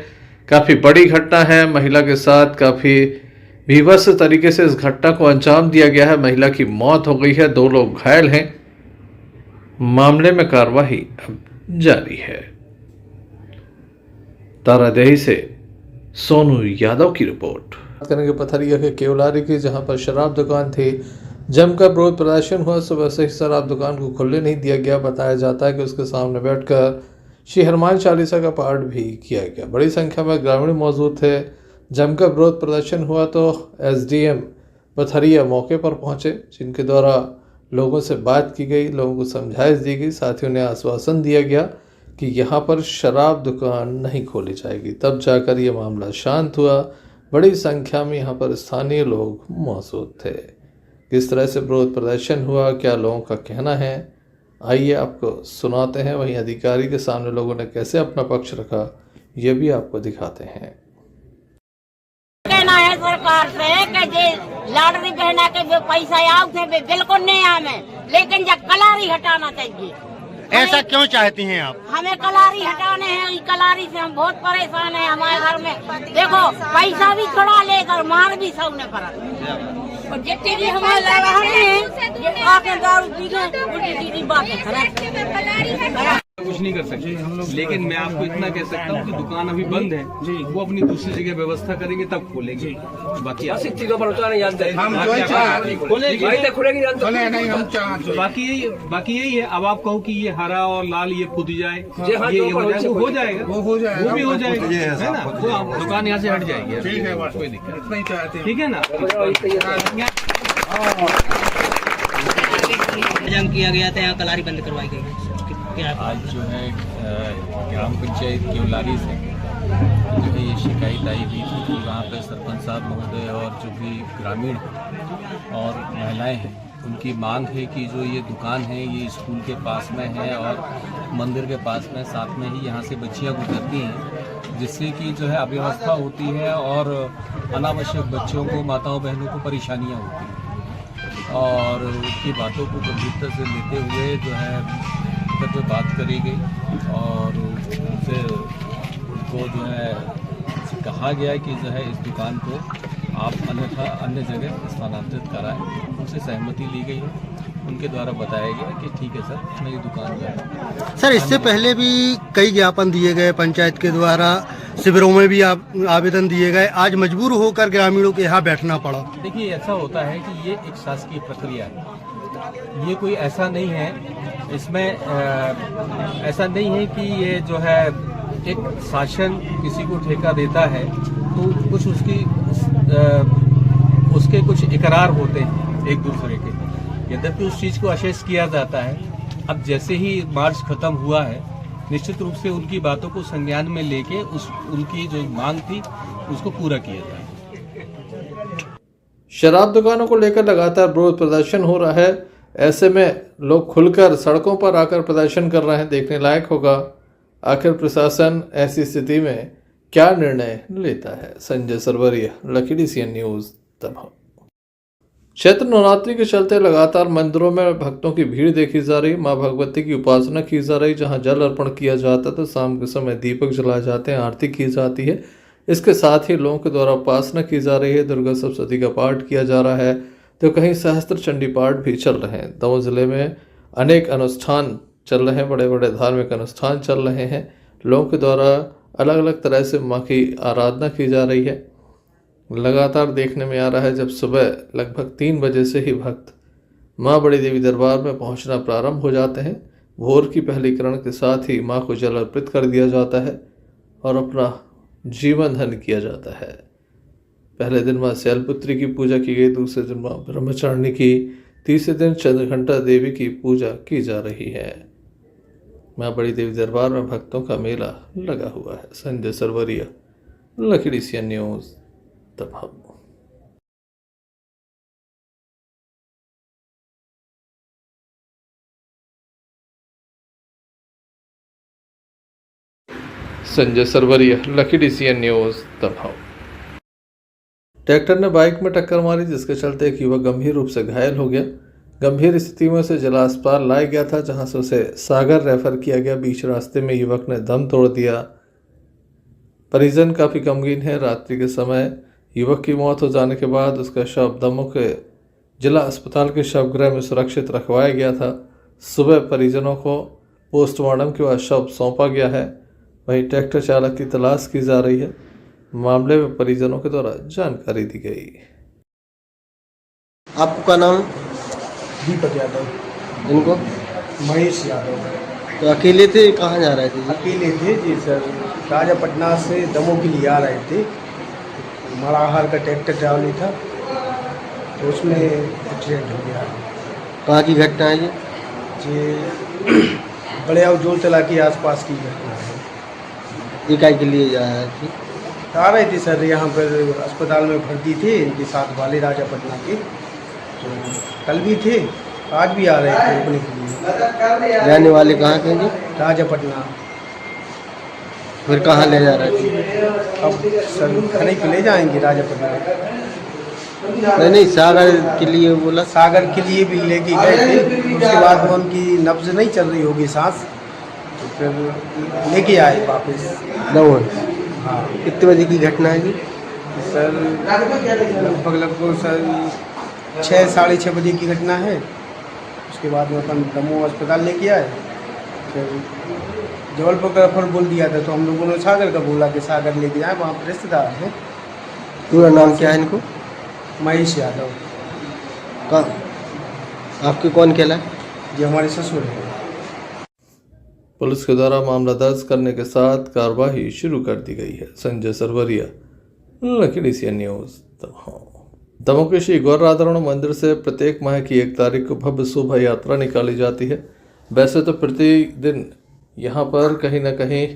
काफी बड़ी घटना है। महिला के साथ काफी भीभत्स तरीके से इस घटना को अंजाम दिया गया है। महिला की मौत हो गई है, 2 लोग घायल हैं। मामले में कार्रवाई अब जारी है। तारादेही से सोनू यादव की रिपोर्ट। बात करेंगे पथरिया के केवलारी की, जहां पर शराब दुकान थी। जमकर विरोध प्रदर्शन हुआ। सुबह से ही शराब दुकान को खुलने नहीं दिया गया। बताया जाता है कि उसके सामने बैठकर श्री हनुमान चालीसा का पाठ भी किया गया। बड़ी संख्या में ग्रामीण मौजूद थे। जमकर विरोध प्रदर्शन हुआ तो SDM पथरिया मौके पर पहुंचे, जिनके द्वारा लोगों से बात की गई, लोगों को समझाइश दी गई, साथ ही उन्हें आश्वासन दिया गया कि यहाँ पर शराब दुकान नहीं खोली जाएगी। तब जाकर ये मामला शांत हुआ। बड़ी संख्या में यहाँ पर स्थानीय लोग मौजूद थे। किस तरह से विरोध प्रदर्शन हुआ, क्या लोगों का कहना है, आइए आपको सुनाते हैं। वहीं अधिकारी के सामने लोगों ने कैसे अपना पक्ष रखा, ये भी आपको दिखाते हैं। कहना है सरकार से कि जे लाडली बहना के जो पैसा आओ थे वे बिल्कुल नहीं आवे, लेकिन जब कलारी हटाना चाहिए। ऐसा क्यों चाहती हैं आप? हमें कलारी हटाने हैं। कलारी से हम बहुत परेशान हैं। हमारे घर में देखो पैसा भी थोड़ा लेकर मार भी सबने पड़ा, और जितने भी हमारे लगा हैं आके दारू पी के उल्टी सीधी बातें करें। कुछ नहीं कर सकते हम लोग, लेकिन मैं आपको इतना कह सकता हूँ कि दुकान अभी बंद है, वो अपनी दूसरी जगह व्यवस्था करेंगे तब खोलेंगे। बाकी बाकी यही है। अब आप कहो कि ये हरा और लाल ये खुद जाए, ये हो जाएगा, वो भी हो जाएगा, है ना। वो दुकान यहाँ से हट जाएगी, कोई दिक्कत, ठीक है ना। किया गया था, यहाँ कलारी बंद करवाई गई। आज जो है ग्राम पंचायत केवलारी से जो है ये शिकायत आई हुई थी कि वहाँ पर सरपंच साहब महोदय और जो भी ग्रामीण और महिलाएं हैं, उनकी मांग है कि जो ये दुकान है ये स्कूल के पास में है और मंदिर के पास में, साथ में ही यहाँ से बच्चियाँ गुजरती हैं, जिससे कि जो है अव्यवस्था होती है और अनावश्यक बच्चों को, माताओं बहनों को परेशानियाँ होती हैं। और उसकी बातों को गंभीरता से लेते हुए जो है पे बात करी गई और उनसे उनको जो है कहा गया कि जो है इस दुकान को आप अन्यथा अन्य जगह स्थानांतरित कराएं। उनसे सहमति ली गई है, उनके द्वारा बताया गया कि ठीक है सर, मेरी दुकान जो है। सर, इससे पहले भी कई ज्ञापन दिए गए पंचायत के द्वारा, शिविरों में भी आवेदन दिए गए, आज मजबूर होकर ग्रामीणों के यहाँ बैठना पड़ा। देखिए, ऐसा होता है कि ये एक शासकीय प्रक्रिया है, ये कोई ऐसा नहीं है, इसमें ऐसा नहीं है कि ये जो है एक शासन किसी को ठेका देता है तो कुछ उसके कुछ इकरार होते हैं एक दूसरे के, यद्यपि उस चीज़ को अशेष किया जाता है। अब जैसे ही मार्च खत्म हुआ है, निश्चित रूप से उनकी बातों को संज्ञान में लेके उनकी जो मांग थी उसको पूरा किया जाए। शराब दुकानों को लेकर लगातार विरोध प्रदर्शन हो रहा है। ऐसे में लोग खुलकर सड़कों पर आकर प्रदर्शन कर रहे हैं। देखने लायक होगा आखिर प्रशासन ऐसी स्थिति में क्या निर्णय लेता है। Sanjay Sarwaria, lucky DCN news, Damoh. Chaitra Navratri के चलते लगातार मंदिरों में भक्तों की भीड़ देखी जा रही। मां भगवती की उपासना की जा रही, जहां जल अर्पण किया जाता है तो शाम के समय दीपक जलाए जाते हैं, आरती की जाती है। इसके साथ ही लोगों के द्वारा उपासना की जा रही है, दुर्गा सप्तशती का पाठ किया जा रहा है, तो कहीं सहस्त्र चंडी पाठ भी चल रहे हैं। दमोह जिले में अनेक अनुष्ठान चल रहे हैं, बड़े बड़े धार्मिक अनुष्ठान चल रहे हैं। लोगों के द्वारा अलग अलग तरह से माँ की आराधना की जा रही है। लगातार देखने में आ रहा है, जब सुबह लगभग 3 बजे से ही भक्त माँ बड़ी देवी दरबार में पहुंचना प्रारंभ हो जाते हैं। भोर की पहली किरण के साथ ही माँ को जल अर्पित कर दिया जाता है और अपना जीवन धन्य किया जाता है। पहले दिन माँ शैलपुत्री की पूजा की गई, दूसरे दिन माँ ब्रह्मचारिणी की, तीसरे दिन चंद्रघंटा देवी की पूजा की जा रही है। माँ बड़ी देवी दरबार में भक्तों का मेला लगा हुआ है। Sanjay Sarwaria, lucky DCN news, Damoh. Sanjay Sarwaria, lucky DCN news, Damoh. Tractor ने बाइक में टक्कर मारी, जिसके चलते एक युवक गंभीर रूप से घायल हो गया। गंभीर स्थिति में उसे जिला अस्पताल लाया गया था, जहां से उसे सागर रेफर किया गया। बीच रास्ते में युवक ने दम तोड़ दिया। परिजन काफ़ी गमगीन है। रात्रि के समय युवक की मौत हो जाने के बाद उसका शव दमोह के जिला अस्पताल के शवगृह में सुरक्षित रखवाया गया था। सुबह परिजनों को पोस्टमार्टम के बाद शव सौंपा गया है। वहीं ट्रैक्टर चालक की तलाश की जा रही है। मामले में परिजनों के द्वारा जानकारी दी गई। आपको क्या नाम? दीपक यादव। इनको? महेश यादव। तो अकेले थे, कहाँ जा रहे थे? अकेले थे जी सर, राजापटना से दमोह के लिए आ रहे थे। मड़ाहार का ट्रैक्टर ट्रॉली था, तो उसमें एक्सीडेंट हो गया। कहाँ की घटना है ये? बड़े जोल तला के आसपास की घटना है। इकाई के लिए जा रहे थे? आ रहे थे सर, यहाँ पर अस्पताल में भर्ती थे इनके साथ वाले राजापटना के, तो कल भी थे, आज भी आ रहे थे रुकने के लिए। रहने वाले कहाँ के जी? राजापटना। फिर कहाँ ले जा रहे थे? अब सर खड़े पे ले जाएंगे राजापटना। नहीं, सागर के लिए बोला। सागर के लिए भी लेके गए थे, उसके बाद में उनकी नब्ज नहीं चल रही होगी सांस, तो फिर लेके आए वापस दमोह। हाँ। कितने बजे की घटना है जी? सर लगभग सर 6 साढ़े 6 बजे की घटना है। उसके बाद में अपन दमोह अस्पताल लेके आए। फिर जबलपुर का रेफर बोल दिया था, तो हम लोगों ने सागर का बोला कि सागर लेके जाए, वहाँ पर रिश्तेदार है। पूरा नाम क्या है इनको? महेश यादव। आपके कौन कहला? जी हमारे ससुर है। पुलिस के द्वारा मामला दर्ज करने के साथ कार्रवाई शुरू कर दी गई है। Sanjay Sarwaria, lucky DCN news, Damoh. Damoh के श्री गौर राधारमण मंदिर से प्रत्येक माह की 1 तारीख को भव्य शोभा यात्रा निकाली जाती है। वैसे तो प्रतिदिन यहाँ पर कहीं ना कहीं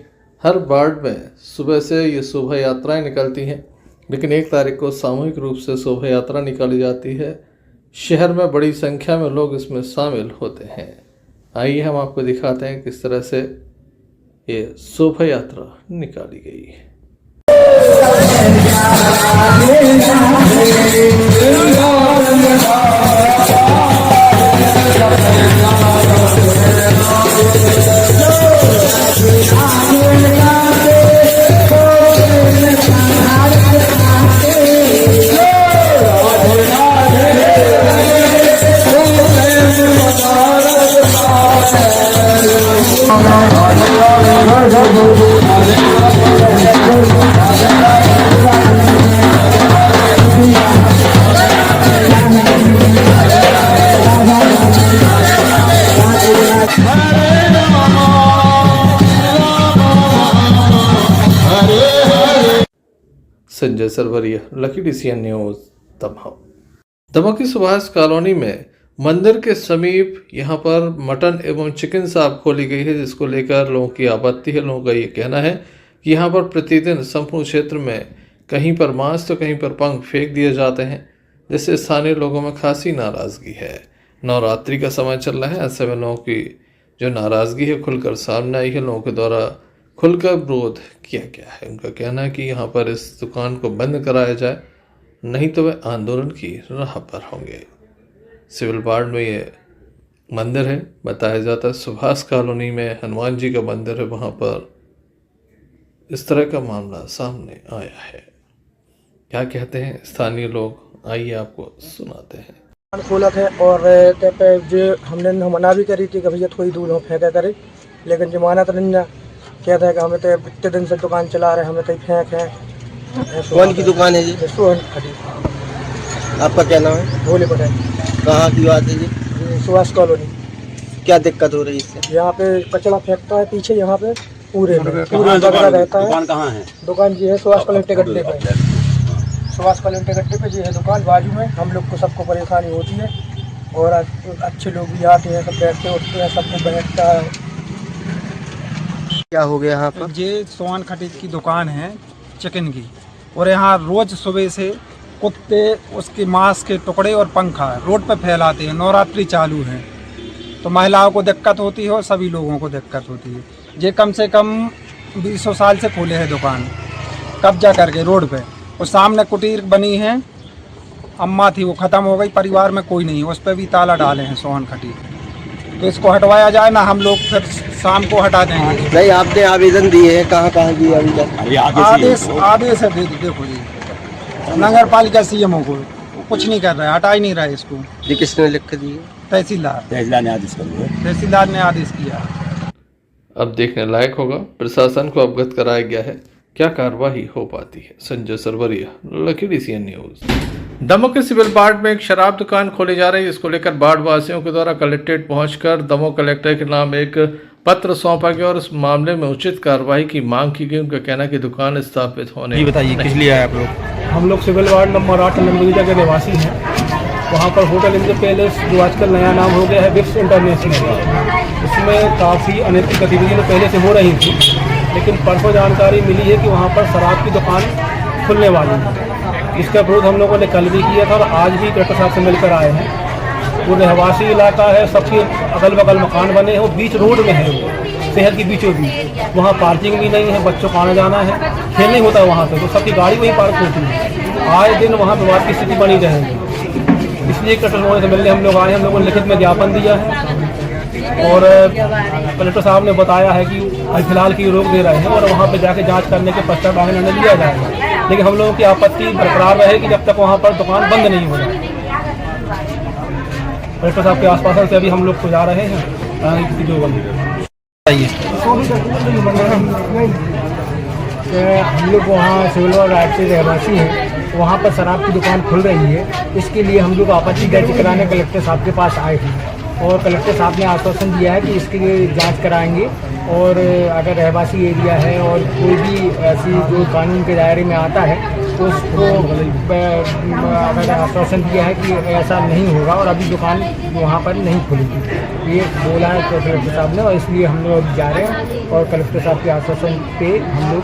हर वार्ड में सुबह से ये शोभा यात्राएं निकलती हैं, लेकिन 1 तारीख को सामूहिक रूप से शोभा यात्रा निकाली जाती है। शहर में बड़ी संख्या में लोग इसमें शामिल होते हैं। आइए हम आपको दिखाते हैं किस तरह से ये शोभा यात्रा निकाली गई है। Yeah. Sanjay Sarwaria, lucky DCN news, Damoh. Damoh की सुभाष कॉलोनी में मंदिर के समीप यहां पर मटन एवं चिकन शॉप खोली गई है, जिसको लेकर लोगों की आपत्ति है। लोगों का ये कहना है कि यहां पर प्रतिदिन संपूर्ण क्षेत्र में कहीं पर मांस तो कहीं पर पंख फेंक दिए जाते हैं, जिससे स्थानीय लोगों में खासी नाराजगी है। नवरात्रि का समय चल रहा है, ऐसे में लोगों की जो नाराजगी है खुलकर सामने आई है। लोगों के द्वारा खुलकर विरोध किया गया है। उनका कहना है कि यहाँ पर इस दुकान को बंद कराया जाए, नहीं तो वे आंदोलन की राह पर होंगे। सिविल वार्ड में ये मंदिर है, बताया जाता है सुभाष कॉलोनी में हनुमान जी का मंदिर है, वहाँ पर इस तरह का मामला सामने आया है। क्या कहते हैं स्थानीय लोग, आइए आपको सुनाते हैं। खोलक है और ते पे जो हमने मना भी करी थी कि भैया थोड़ी दूर हो फेंका करे, लेकिन जो माना तो नहीं कहता है कि हमें तो इतने दिन से दुकान चला रहे, हमें तो फेंक है। कौन की दुकान है जी? सोहन खड़ी। आपका क्या नाम है? भोले पटेल। कहाँ की बात है जी? सुभाष कॉलोनी। क्या दिक्कत हो रही है इससे? यहाँ पे कचरा फेंकता है पीछे, यहाँ पे पूरे वगैरह रहता है। दुकान कहाँ है? दुकान जी है सुभाष कॉलोनी टिकट्टे पे। सुभाष कॉलोनी टिकट्टे पे जी है दुकान, बाजू में। हम लोग को सबको परेशानी होती है और अच्छे लोग भी आते हैं, सब बैठते उठते हैं, सबको बैठता है। क्या हो गया यहाँ पर? ये सोहन खटीक की दुकान है चिकन की, और यहाँ रोज सुबह से कुत्ते उसके मांस के टुकड़े और पंखा रोड पर फैलाते हैं। नवरात्रि चालू है तो महिलाओं को दिक्कत होती है और सभी लोगों को दिक्कत होती है। ये कम से कम 20 साल से खोले है दुकान, कब्जा करके रोड पे। और सामने कुटीर बनी है, अम्मा थी वो ख़त्म हो गई, परिवार में कोई नहीं है, उस पर भी ताला डाले हैं सोहन खटीक। तो इसको हटवाया जाए ना, हम लोग फिर शाम को हटा देंगे। नहीं, आपने आवेदन दिए हैं, कहाँ कहाँ दिए अभी तक? आदेश है देखो जी, नगर पालिका CMO को कुछ नहीं कर रहा है, हटा ही नहीं रहा है इसको। ये किसने लिख के दिए? तहसीलदार ने आदेश कर दिया। तहसीलदार ने आदेश किया। अब देखने लायक होगा, प्रशासन को अवगत कराया गया है, क्या कार्रवाई हो पाती है। Sanjay Sarwaria, lucky DCN news. Damoh के सिविल वार्ड में एक शराब दुकान खोली जा रही है, जिसको लेकर वार्ड वासियों के द्वारा कलेक्ट्रेट पहुंचकर दमोह कलेक्टर के नाम एक पत्र सौंपा गया और इस मामले में उचित कार्रवाई की मांग की गई। उनका कहना कि दुकान स्थापित होने। बताइए किस लिए आए आप लोग? हम लोग सिविल वार्ड नंबर 8 नंबरीजा के निवासी हैं। वहाँ पर होटल इंद्र पैलेस, जो आजकल नया नाम हो गया है विप्स इंटरनेशनल, उसमें काफ़ी अनैतिक गतिविधियाँ पहले से हो रही थी, लेकिन परसों जानकारी मिली है कि वहाँ पर शराब की दुकान खुलने वाली है। इसका विरोध हम लोगों ने कल भी किया था और आज भी कलेक्टर साहब से मिलकर आए हैं। वो रहवासी इलाका है, सबके अगल बगल मकान बने हैं, वो बीच रोड में है, वो शहर के बीचों बीच। वहाँ पार्किंग भी नहीं है, बच्चों को आना जाना है, खेल नहीं होता वहाँ पे, तो सबकी गाड़ी वहीं पार्क होती है। आए दिन वहाँ विवाद की स्थिति बनी रहेगी, इसलिए कलेक्टर साहब से मिलने हम लोग आए हैं। हम लोगों ने लिखित में ज्ञापन दिया है और कलेक्टर साहब ने बताया है कि फिलहाल की रोक दे रहे हैं और वहाँ पे जाके जांच करने के पश्चात आगे निर्णय लिया जाएगा। लेकिन हम लोगों की आपत्ति बरकरार रहेगी जब तक वहाँ पर दुकान बंद नहीं हो जाए। कलेक्टर साहब के आश्वासन से अभी हम लोग को जा रहे हैं किसी जो बंद। हम लोग वहाँ सिविल वार्ड 8 से रहवासी हैं, वहाँ पर शराब की दुकान खुल रही है, इसके लिए हम लोग आपत्ति दर्ज कराने कलेक्टर साहब के पास आए थे और कलेक्टर साहब ने आश्वासन दिया है कि इसके लिए जांच कराएंगे और अगर रहवासी एरिया है और कोई भी ऐसी जो कानून के दायरे में आता है तो उसको अगर आश्वासन दिया है कि ऐसा नहीं होगा और अभी दुकान वहाँ पर नहीं खुलेगी, ये बोला है कलेक्टर साहब ने। और इसलिए हम लोग जा रहे हैं और कलेक्टर साहब के आश्वासन पे हम लोग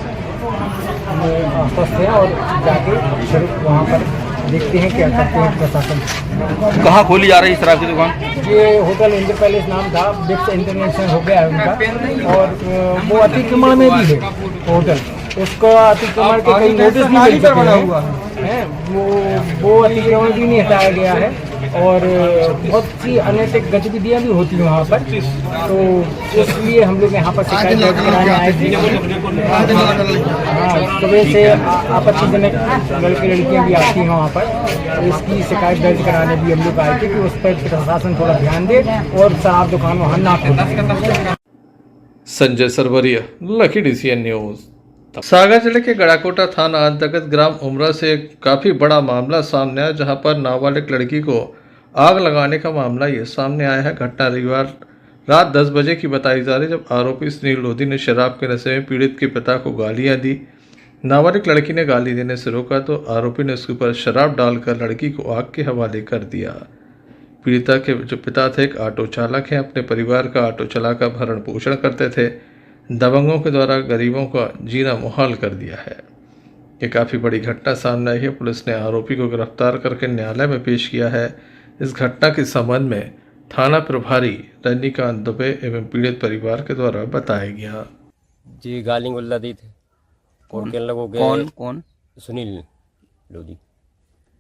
आश्वस्त हैं और जाके फिर वहाँ पर देखते हैं क्या करते हैं प्रशासन। कहाँ खोली जा रही है शराब की दुकान? ये होटल इंद्र पैलेस नाम था, विप्स इंटरनेशनल हो गया है उनका, और वो अतिक्रमण में भी है होटल, उसको अतिक्रमण के कई नोटिस भी मिल चुके हैं, वो अतिक्रमण भी नहीं हटाया गया है और बहुत सी अनैतिक गतिविधियाँ भी होती हैं वहाँ पर, तो इसलिए हम लोग यहाँ पर शिकायत दर्ज कराने आए थे। हाँ, सुबह से आपत्तिजनक लड़के लड़कियाँ भी आती हैं वहाँ पर, तो इसकी शिकायत दर्ज कराने भी हम लोग आए थे कि उस पर प्रशासन थोड़ा ध्यान दे और शराब दुकान वहाँ ना खोले। Sanjay Sarwaria, lucky DCN news. Sagar जिले के गड़ाकोटा थाना अंतर्गत ग्राम उमरा से एक काफी बड़ा मामला सामने आया, जहां पर नाबालिग लड़की को आग लगाने का मामला ये सामने आया है। घटना रविवार रात 10 बजे की बताई जा रही, जब आरोपी सुनील लोधी ने शराब के नशे में पीड़ित के पिता को गालियां दी। नाबालिग लड़की ने गाली देने से रोका तो आरोपी ने उसके ऊपर शराब डालकर लड़की को आग के हवाले कर दिया। पीड़िता के जो पिता थे एक ऑटो चालक हैं, अपने परिवार का ऑटो चलाकर भरण पोषण करते थे। दबंगों के द्वारा गरीबों का जीना मुहाल कर दिया है। ये काफ़ी बड़ी घटना सामने आई है। पुलिस ने आरोपी को गिरफ्तार करके न्यायालय में पेश किया है। इस घटना के संबंध में थाना प्रभारी रजनीकांत दुबे एवं पीड़ित परिवार के द्वारा बताया गया। जी गाली गुल्ला दी थे और कहने लगो के कौन सुनील लोधी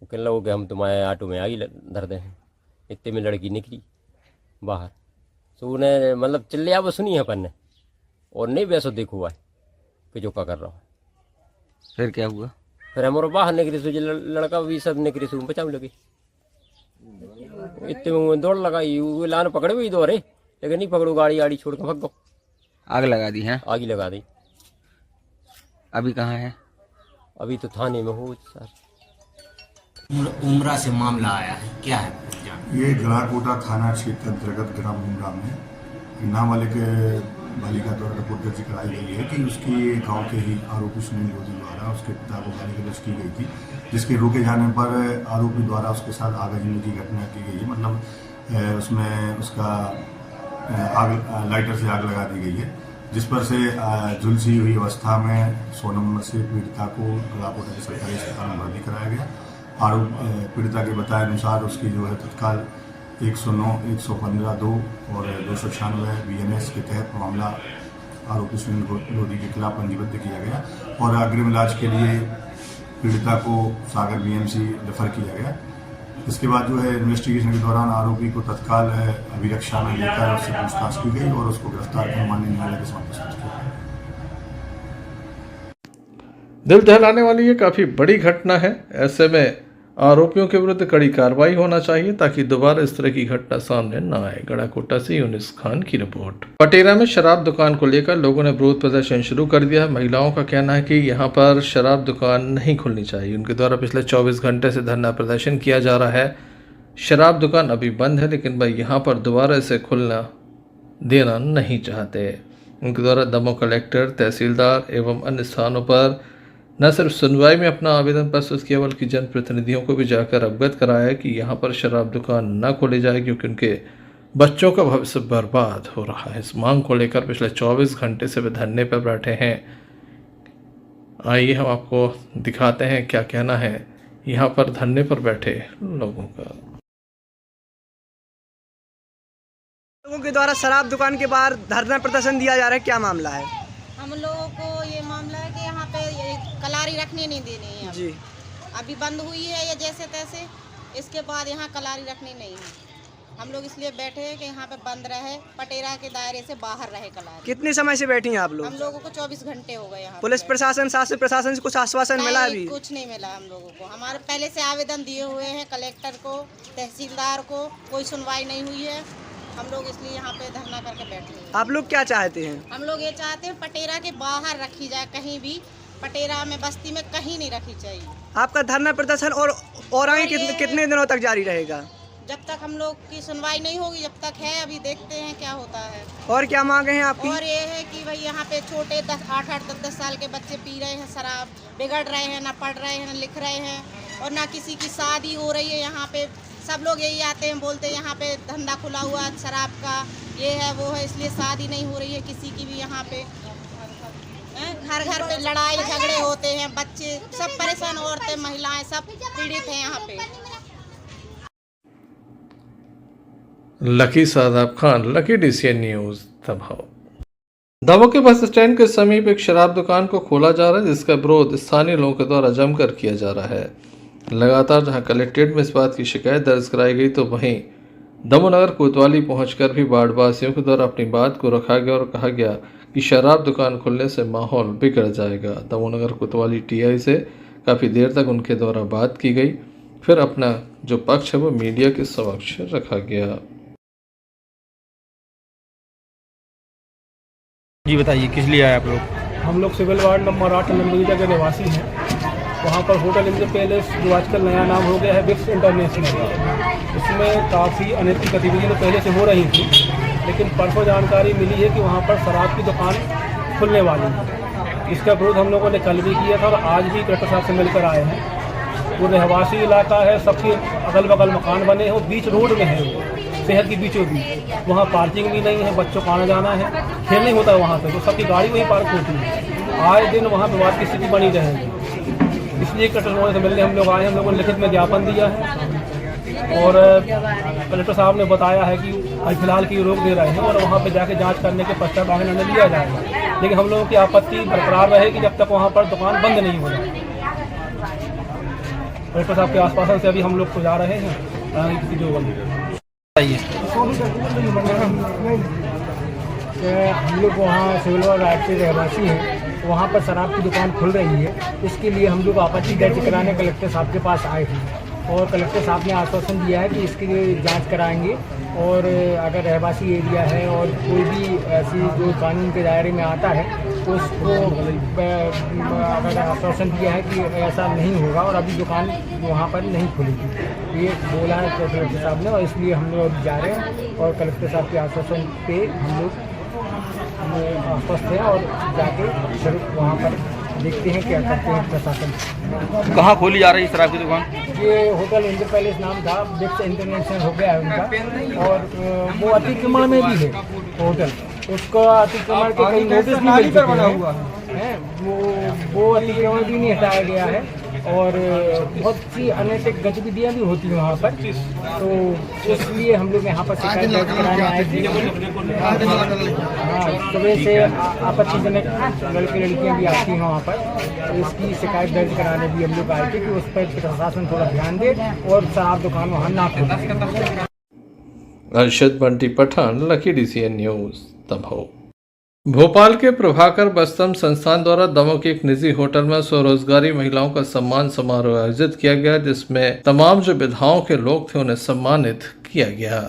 कहने लगो कि हम तुम्हारे ऑटो में आग धर दे हैं। इतने में लड़की निकली बाहर, तो उन्हें मतलब चिल्लिया वो सुनी है अपन ने और नहीं वैसा देखो हुआ है कि जो क्या कर रहा हूँ। फिर क्या हुआ? फिर हमारे बाहर निकली सो लड़का भी सब निकली सो बचाव लगे। इतने में दौड़ लगाई, वो लान पकड़े हुई दौड़े, लेकिन नहीं पकड़ो, गाड़ी आड़ी छोड़ के भाग दो। आग लगा दी है? आग ही लगा दी। अभी कहाँ है? अभी तो थाने में हो सर। उमरा से मामला आया है, क्या है? ये गड़ाकोटा थाना क्षेत्र अंतर्गत ग्राम उमरा में नाबालिग बालिका द्वारा रिपोर्ट दर्ज कराई गई है कि उसकी गांव के ही आरोपी सुनील लोधी द्वारा उसके पिता को गाली गलौज की गई थी, जिसके रोके जाने पर आरोपी द्वारा उसके साथ आगजनी की घटना की गई है। मतलब उसमें उसका आग लाइटर से आग लगा दी गई है, जिस पर से झुलसी हुई अवस्था में 100 नंबर से पीड़िता को गड़ाकोटा के सरकारी अस्पताल में भर्ती कराया गया। आरोप पीड़िता के बताए अनुसार उसकी जो है तत्काल 109, 115(2) और 296 BNS के तहत मामला आरोपी सुनील लोधी के खिलाफ पंजीबद्ध किया गया और अग्रिम इलाज के लिए पीड़िता को सागर BMC रेफर किया गया। इसके बाद जो है इन्वेस्टिगेशन के दौरान आरोपी को तत्काल अभिरक्षा में लेकर उससे पूछताछ की गई और उसको गिरफ्तार कर माननीय न्यायालय के समक्ष पेश किया गया। दिल दहलाने वाली ये काफ़ी बड़ी घटना है। ऐसे में आरोपियों के विरुद्ध कड़ी कार्रवाई होना चाहिए ताकि दोबारा इस तरह की घटना सामने न आए। गड़ाकोटा से यूनिस खान की रिपोर्ट। पटेरा में शराब दुकान को लेकर लोगों ने विरोध प्रदर्शन शुरू कर दिया है। महिलाओं का कहना है कि यहां पर शराब दुकान नहीं खुलनी चाहिए। उनके द्वारा पिछले 24 घंटे से धरना प्रदर्शन किया जा रहा है। शराब दुकान अभी बंद है, लेकिन भाई यहाँ पर दोबारा इसे खुलना देना नहीं चाहते। उनके द्वारा दमोह कलेक्टर, तहसीलदार एवं अन्य स्थानों पर न सिर्फ सुनवाई में अपना आवेदन प्रस्तुत किया, बल्कि जनप्रतिनिधियों को भी जाकर अवगत कराया कि यहाँ पर शराब दुकान न खोली जाए, क्योंकि उनके बच्चों का भविष्य बर्बाद हो रहा है। इस मांग को लेकर पिछले 24 घंटे से वे धरने पर बैठे हैं। आइए हम आपको दिखाते हैं क्या कहना है यहाँ पर धरने पर बैठे लोगों का। लोगों के द्वारा शराब दुकान के बाहर धरना प्रदर्शन दिया जा रहा है, क्या मामला है? हम लोगों को ये मामला है कि यहाँ पे कलारी रखने नहीं देनी है जी। अभी बंद हुई है ये जैसे तैसे, इसके बाद यहाँ कलारी रखनी नहीं है। हम लोग इसलिए बैठे हैं कि यहाँ पे बंद रहे, पटेरा के दायरे से बाहर रहे कलारी। कितने समय से बैठी हैं आप लोग? हम लोगों को 24 घंटे हो गए यहाँ। पुलिस प्रशासन, शासन प्रशासन से कुछ आश्वासन मिला? अभी कुछ नहीं मिला हम लोगों को। हमारे पहले से आवेदन दिए हुए हैं कलेक्टर को, तहसीलदार को, कोई सुनवाई नहीं हुई है। हम लोग इसलिए यहाँ पे धरना करके बैठे हैं। आप लोग क्या चाहते हैं? हम लोग ये चाहते हैं पटेरा के बाहर रखी जाए, कहीं भी पटेरा में बस्ती में कहीं नहीं रखी चाहिए। आपका धरना प्रदर्शन और आगे कितने दिनों तक जारी रहेगा? जब तक हम लोग की सुनवाई नहीं होगी, जब तक है। अभी देखते हैं क्या होता है। और क्या मांगे हैं आपकी? और ये है कि भाई यहाँ पे छोटे 8-8, 10-10 साल के बच्चे पी रहे हैं शराब, बिगड़ रहे हैं, ना पढ़ रहे हैं, ना लिख रहे हैं, और ना किसी की शादी हो रही है। यहाँ पे सब लोग यही आते हैं, बोलते हैं यहाँ पे धंधा खुला हुआ शराब का, ये है वो है, इसलिए शादी नहीं हो रही है किसी की भी। यहाँ पे घर घर पे लड़ाई झगड़े होते हैं, बच्चे सब परेशान, औरतें महिलाएं सब पीड़ित हैं यहाँ पे। Lucky Shadab Khan, lucky DCN news, Damoh के बस स्टैंड के समीप एक शराब दुकान को खोला जा रहा है, जिसका विरोध स्थानीय लोगों के द्वारा जमकर किया जा रहा है। लगातार जहां कलेक्ट्रेट में इस बात की शिकायत दर्ज कराई गई, तो वहीं दमोह नगर कोतवाली पहुंचकर भी वार्डवासियों के द्वारा अपनी बात को रखा गया और कहा गया कि शराब दुकान खुलने से माहौल बिगड़ जाएगा। दमोह नगर कोतवाली TI से काफ़ी देर तक उनके द्वारा बात की गई, फिर अपना जो पक्ष है वो मीडिया के समक्ष रखा गया। जी बताइए, किस लिए आए आप लोग? हम लोग सिविल वार्ड नंबर 8 नंबरीजा के निवासी हैं। वहाँ पर होटल इंद्र पैलेस, जो आजकल नया नाम हो गया है विक्स इंटरनेशनल, उसमें काफ़ी अनैतिक गतिविधियाँ तो पहले से हो रही थी, लेकिन परसों जानकारी मिली है कि वहाँ पर शराब की दुकान खुलने वाली है। इसका विरोध हम लोगों ने कल भी किया था और आज भी कलेक्टर साहब से मिलकर आए हैं। वो रहवासी इलाका है, सबके अगल बगल मकान बने हैं और बीच रोड में है, वो शहर की बीचों बीच। वहाँ पार्किंग भी नहीं है, बच्चों को आना जाना है, खेल नहीं होता है वहाँ पे, तो सबकी गाड़ी वहीं पार्क होती है। आए दिन वहाँ विवाद की स्थिति बनी रहेगी, इसलिए कलेक्टर महोदय से मिलने हम लोग आए। हम लोगों ने लिखित में ज्ञापन दिया है और कलेक्टर साहब ने बताया है कि फिलहाल की रोक दे रहे हैं और वहाँ पे जाके जांच करने के पश्चात आगे निर्णय लिया जाएगा। लेकिन हम लोगों की आपत्ति बरकरार रहेगी जब तक वहाँ पर दुकान बंद नहीं हो जाए। कलेक्टर साहब के आश्वासन से अभी हम लोग तो जा रहे हैं किसी जो बंद। हम लोग वहाँ सिविल वार्ड 8 के रहवासी हैं, वहाँ पर शराब की दुकान खुल रही है, इसके लिए हम लोग आपत्ति दर्ज कराने कलेक्टर साहब के पास आए थे और कलेक्टर साहब ने आश्वासन दिया है कि इसके लिए जांच कराएंगे और अगर रहवासी एरिया है और कोई भी ऐसी जो कानून के दायरे में आता है तो उसको अगर आश्वासन दिया है कि ऐसा नहीं होगा और अभी दुकान वहाँ पर नहीं खुलेगी, ये बोला है कलेक्टर साहब ने। और इसलिए हम लोग जा रहे हैं और कलेक्टर साहब के आश्वासन पे हम लोग आश्वस्त हैं और जाके फिर वहाँ पर देखते हैं क्या करते हैं प्रशासन। कहाँ खोली जा रही है शराब की दुकान? ये होटल इंद्र पैलेस नाम था, विक्स इंटरनेशनल हो गया है उनका, और वो अतिक्रमण में भी है होटल, उसको अतिक्रमण के कई नोटिस भी मिल चुके हैं, वो अतिक्रमण भी नहीं हटाया गया है और बहुत सी अनैतिक गतिविधियाँ भी होती हैं वहाँ पर, तो इसलिए हम लोग यहाँ पर शिकायत दर्ज कराने आए थे। हाँ, सुबह से आपत्तिजनक लड़के लड़कियाँ भी आती हैं वहाँ पर, तो इसकी शिकायत दर्ज कराने भी हम लोग आए थे कि उस पर प्रशासन थोड़ा ध्यान दे और शराब दुकान वहाँ ना खोले। Arshad Bunty Pathan, Lucky DCN news, Damoh. Bhopal के प्रभाकर बस्तम संस्थान द्वारा दमोह के एक निजी होटल में स्वरोजगारी महिलाओं का सम्मान समारोह आयोजित किया गया, जिसमें तमाम जो विधाओं के लोग थे उन्हें सम्मानित किया गया।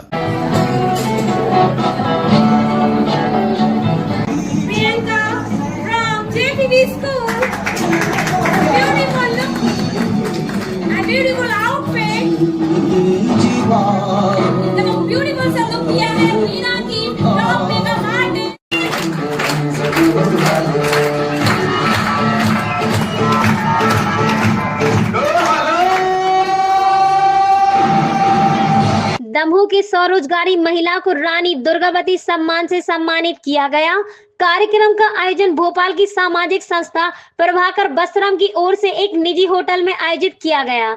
दमोह की स्वरोजगारी महिला को रानी दुर्गावती सम्मान से सम्मानित किया गया। कार्यक्रम का आयोजन भोपाल की सामाजिक संस्था प्रभाकर बसरम की ओर से एक निजी होटल में आयोजित किया गया,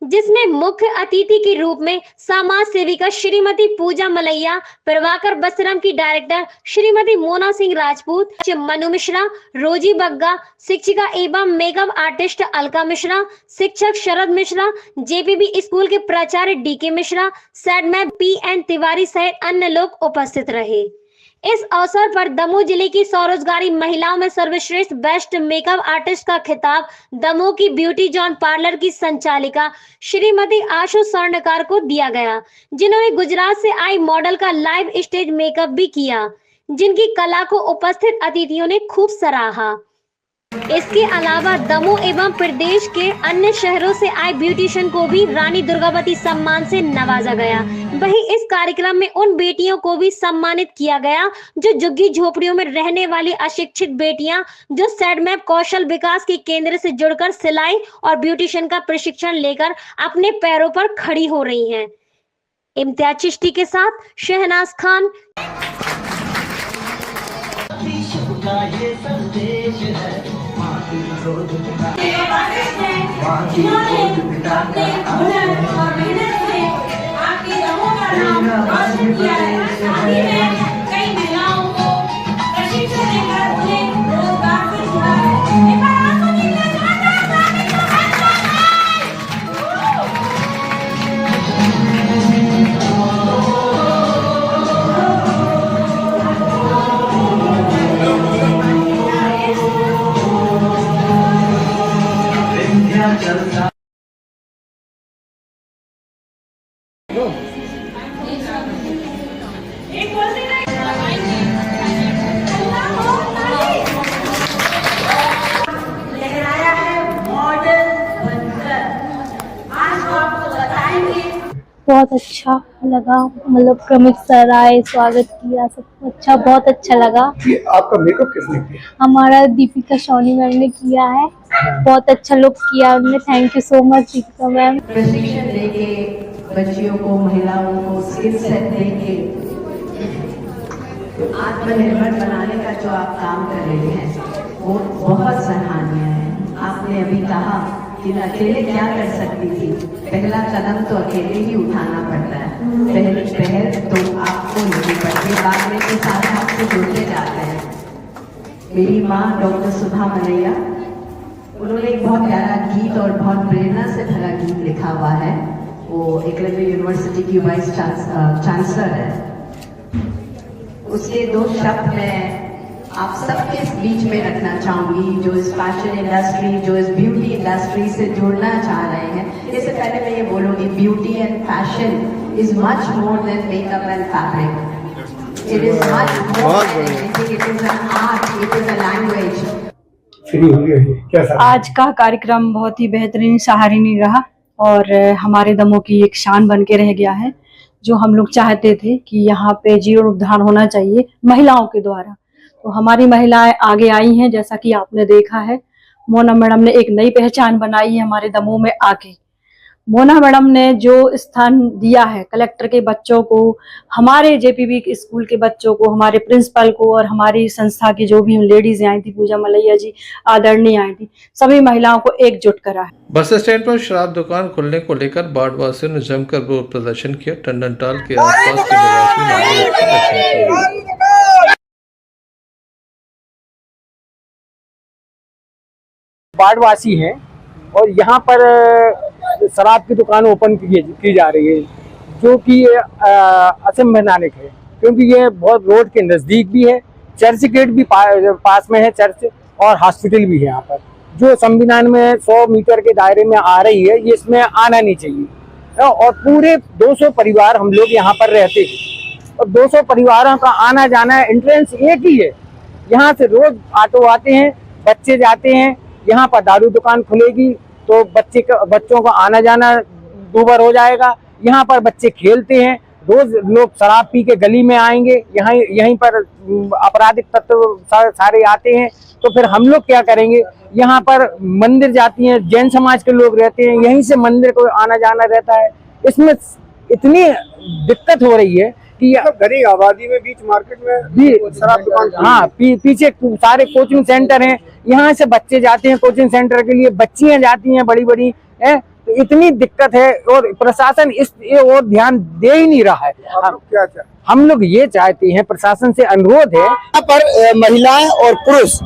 जिसमें मुख्य अतिथि के रूप में समाज सेविका श्रीमती पूजा मलैया, प्रभाकर बसरम की डायरेक्टर श्रीमती मोना सिंह राजपूत, मनु मिश्रा, रोजी बग्गा, शिक्षिका एवं मेकअप आर्टिस्ट अलका मिश्रा, शिक्षक शरद मिश्रा, JPB स्कूल के प्राचार्य DK Mishra, SEDMAP PN Tiwari सहित अन्य लोग उपस्थित रहे। इस अवसर पर दमोह जिले की स्वरोजगारी महिलाओं में सर्वश्रेष्ठ बेस्ट मेकअप आर्टिस्ट का खिताब दमोह की ब्यूटी जॉन पार्लर की संचालिका श्रीमती आशु स्वर्णकार को दिया गया, जिन्होंने गुजरात से आई मॉडल का लाइव स्टेज मेकअप भी किया, जिनकी कला को उपस्थित अतिथियों ने खूब सराहा। इसके अलावा दमोह एवं प्रदेश के अन्य शहरों से आए ब्यूटिशियन को भी रानी दुर्गावती सम्मान से नवाजा गया। वहीं इस कार्यक्रम में उन बेटियों को भी सम्मानित किया गया जो झुग्गी झोपड़ियों में रहने वाली अशिक्षित बेटियां, जो सेडमैप कौशल विकास के केंद्र से जुड़कर सिलाई और ब्यूटिशियन का प्रशिक्षण लेकर अपने पैरों पर खड़ी हो रही हैं। इम्तियाज चिश्ती के साथ शहनाज खान। कई महिलाओं को प्रशिक्षण देकर उन्हें रोजगार से जुड़ा है। एक बोल बहुत अच्छा लगा, मतलब प्रमुख सर आए, स्वागत किया, सब अच्छा, बहुत अच्छा लगा। आपका मेकअप किसने किया? हमारा दीपिका सोनी मैम ने किया है, बहुत अच्छा लुक किया उन्होंने, thank you so much Deepika ma'am. प्रशिक्षण देके बच्चियों को, महिलाओं को स्किल सेट देके आत्मनिर्भर बनाने का जो आप काम कर रहे हैं वो बहुत सराहनीय है। आपने अभी कहा कि अकेले क्या कर सकती थी, पहला कदम तो अकेले ही उठाना पड़ता है, पहली पहल तो आपको लेनी पड़ती है, बाद में के साथ आपको जुड़ते जाते हैं। मेरी माँ डॉक्टर सुधा मनैया, उन्होंने एक बहुत प्यारा गीत और बहुत प्रेरणा से भरा गीत लिखा हुआ है, वो एकलव्य यूनिवर्सिटी की वाइस चांसलर है। उसके 2 शब्द मैं आप सबके बीच में रखना चाहूंगी, जो इस फैशन इंडस्ट्री, जो इस ब्यूटी इंडस्ट्री से जुड़ना चाह रहे हैं। इससे पहले मैं ये बोलूंगी, beauty and fashion is much more than makeup and fabric. It is much more than anything, it is an art, it is a language. Free हो गया है कैसा? आज का कार्यक्रम बहुत ही बेहतरीन, सराहनीय रहा और हमारे दमोह की एक शान बन के रह गया है, जो हम लोग चाहते थे कि यहाँ पे जीवन उद्धार होना चाहिए महिलाओं के द्वारा। तो हमारी महिलाएं आगे आई हैं, जैसा कि आपने देखा है। मोना मैडम ने एक नई पहचान बनाई है हमारे दमोह में आके। मोना मैडम ने जो स्थान दिया है कलेक्टर के बच्चों को, हमारे जेपीबी स्कूल के बच्चों को, हमारे प्रिंसिपल को और हमारी संस्था की जो भी लेडीज आई थी, पूजा मलैया जी आदरणीय आई थी, सभी महिलाओं को एकजुट करा है। बस स्टैंड पर शराब दुकान खुलने को लेकर बाढ़वासियों ने जमकर विरोध प्रदर्शन किया। टंडनटाल के आसपास के निवासी बाढ़वासी हैं और यहाँ पर शराब की दुकान ओपन की जा रही है, जो कि असंवैधानिक है, क्योंकि ये बहुत रोड के नज़दीक भी है, चर्च गेट भी पास में है, चर्च और हॉस्पिटल भी है यहाँ पर, जो संविधान में 100 मीटर के दायरे में आ रही है, ये इसमें आना नहीं चाहिए। और पूरे 200 परिवार हम लोग यहाँ पर रहते हैं और 200 परिवारों का आना जाना एंट्रेंस एक ही है। यहाँ से रोज ऑटो आते हैं, बच्चे जाते हैं, यहाँ पर दारू दुकान खुलेगी तो बच्चों का आना जाना दूभर हो जाएगा। यहाँ पर बच्चे खेलते हैं, रोज लोग शराब पी के गली में आएंगे, यहीं पर आपराधिक तत्व सारे आते हैं, तो फिर हम लोग क्या करेंगे? यहाँ पर मंदिर जाती हैं, जैन समाज के लोग रहते हैं, यहीं से मंदिर को आना जाना रहता है। इसमें इतनी दिक्कत हो रही है कि घनी आबादी में बीच मार्केट में भी शराब दुकान, हाँ, पीछे सारे कोचिंग सेंटर हैं, यहाँ से बच्चे जाते हैं कोचिंग सेंटर के लिए, बच्चियां जाती हैं बड़ी बड़ी है, तो इतनी दिक्कत है और प्रशासन इस और ध्यान दे ही नहीं रहा है। हम लोग ये चाहते हैं, प्रशासन से अनुरोध है, यहाँ पर महिलाएं और पुरुष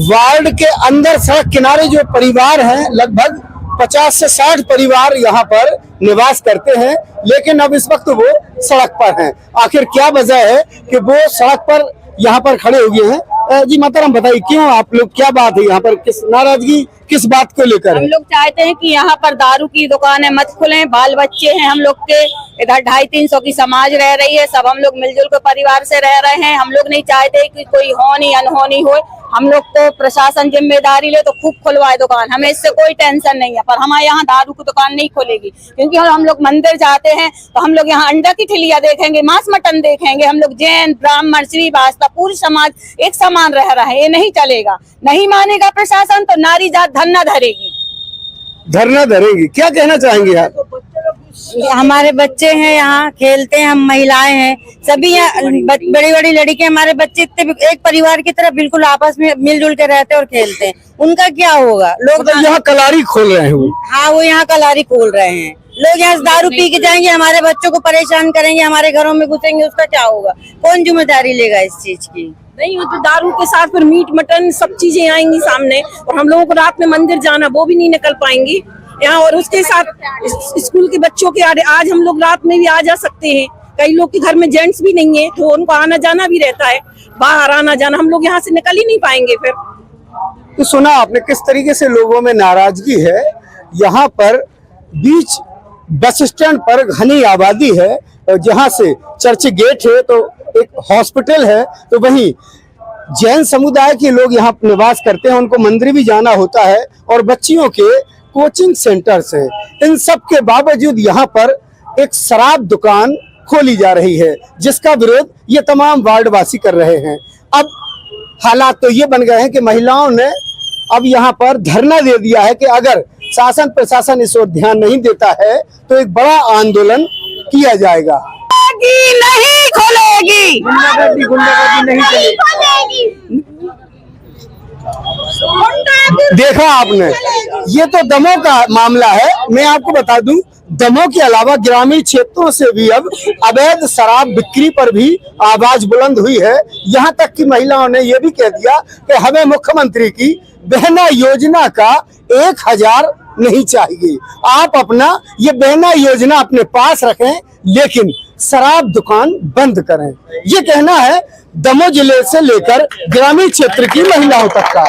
वार्ड के अंदर सड़क किनारे जो परिवार हैं, लगभग 50 से 60 परिवार यहाँ पर निवास करते हैं, लेकिन अब इस वक्त वो सड़क पर हैं। आखिर क्या वजह है कि वो सड़क पर यहाँ पर खड़े हो गए हैं? जी मोहतरम बताइए, क्यों आप लोग, क्या बात है यहाँ पर, किस नाराजगी किस बात को लेकर? हम लोग चाहते हैं कि यहाँ पर दारू की दुकानें मत खुलें, बाल बच्चे हैं हम लोग के, इधर 250-300 की समाज रह रही है, सब हम लोग मिलजुल के परिवार से रह रहे हैं। हम लोग नहीं चाहते कि कोई होनी अनहोनी हो। हम लोग को प्रशासन जिम्मेदारी ले तो खूब खुलवाए दुकान, हमें इससे कोई टेंशन नहीं है, पर हमारे यहाँ दारू की दुकान नहीं खुलेगी, क्योंकि हम लोग मंदिर जाते हैं तो हम लोग यहाँ अंडा की ठिलिया देखेंगे, मांस मटन देखेंगे। हम लोग जैन, ब्राह्मण, श्री वास्ता पूरी समाज एक समान रह रहा है, ये नहीं चलेगा। नहीं मानेगा प्रशासन तो नारी जात धरना धरेगी। धरना धरेगी, क्या कहना चाहेंगे आप? हमारे बच्चे हैं, यहाँ खेलते हैं, हम महिलाएं हैं, सभी बड़ी बड़ी लड़कियां, हमारे बच्चे इतने एक परिवार की तरह बिल्कुल आपस में मिलजुल के रहते हैं और खेलते हैं। उनका क्या होगा? लोग यहाँ कलारी खोल रहे हैं। हाँ, वो यहाँ कलारी खोल रहे हैं। लोग यहाँ दारू पी के जाएंगे, हमारे बच्चों को परेशान करेंगे, हमारे घरों में घुसेंगे, उसका क्या होगा? कौन जिम्मेदारी लेगा इस चीज की? नहीं, वो तो दारू के साथ फिर मीट मटन सब चीजें आएंगी सामने, और हम लोगों को रात में मंदिर जाना, वो भी नहीं निकल पाएंगी यहाँ। और उसके साथ स्कूल के बच्चों के आज हम लोग रात में भी आ जा सकते हैं, कई लोग के घर में जेंट्स भी नहीं है, तो उनको आना जाना भी रहता है, बाहर आना जाना, हम लोग यहाँ से निकल ही नहीं पाएंगे फिर। तो सुना आपने किस तरीके से लोगों में नाराजगी है। यहाँ पर बीच बस स्टैंड पर घनी आबादी है, जहाँ से चर्च गेट है तो एक हॉस्पिटल है, तो वहीं जैन समुदाय के लोग यहाँ निवास करते हैं, उनको मंदिर भी जाना होता है, और बच्चियों के कोचिंग सेंटर्स हैं। इन सब के बावजूद यहाँ पर एक शराब दुकान खोली जा रही है, जिसका विरोध ये तमाम वार्डवासी कर रहे हैं। अब हालात तो ये बन गए हैं कि महिलाओं ने अब यहाँ पर धरना दे दिया है कि अगर शासन प्रशासन इस ओर ध्यान नहीं देता है तो एक बड़ा आंदोलन किया जाएगा। नहीं खोलेगी, गुंडागर्दी नहीं चलेगी। देखा आपने, ये तो दमोह का मामला है। मैं आपको बता दूं, दमोह के अलावा ग्रामीण क्षेत्रों से भी अब अवैध शराब बिक्री पर भी आवाज बुलंद हुई है। यहाँ तक कि महिलाओं ने यह भी कह दिया कि हमें मुख्यमंत्री की बहना योजना का 1000 नहीं चाहिए। आप अपना ये बहना योजना अपने पास रखें, लेकिन शराब दुकान बंद करें। ये कहना है दमोह जिले से लेकर ग्रामीण क्षेत्र की महिलाओं तक का।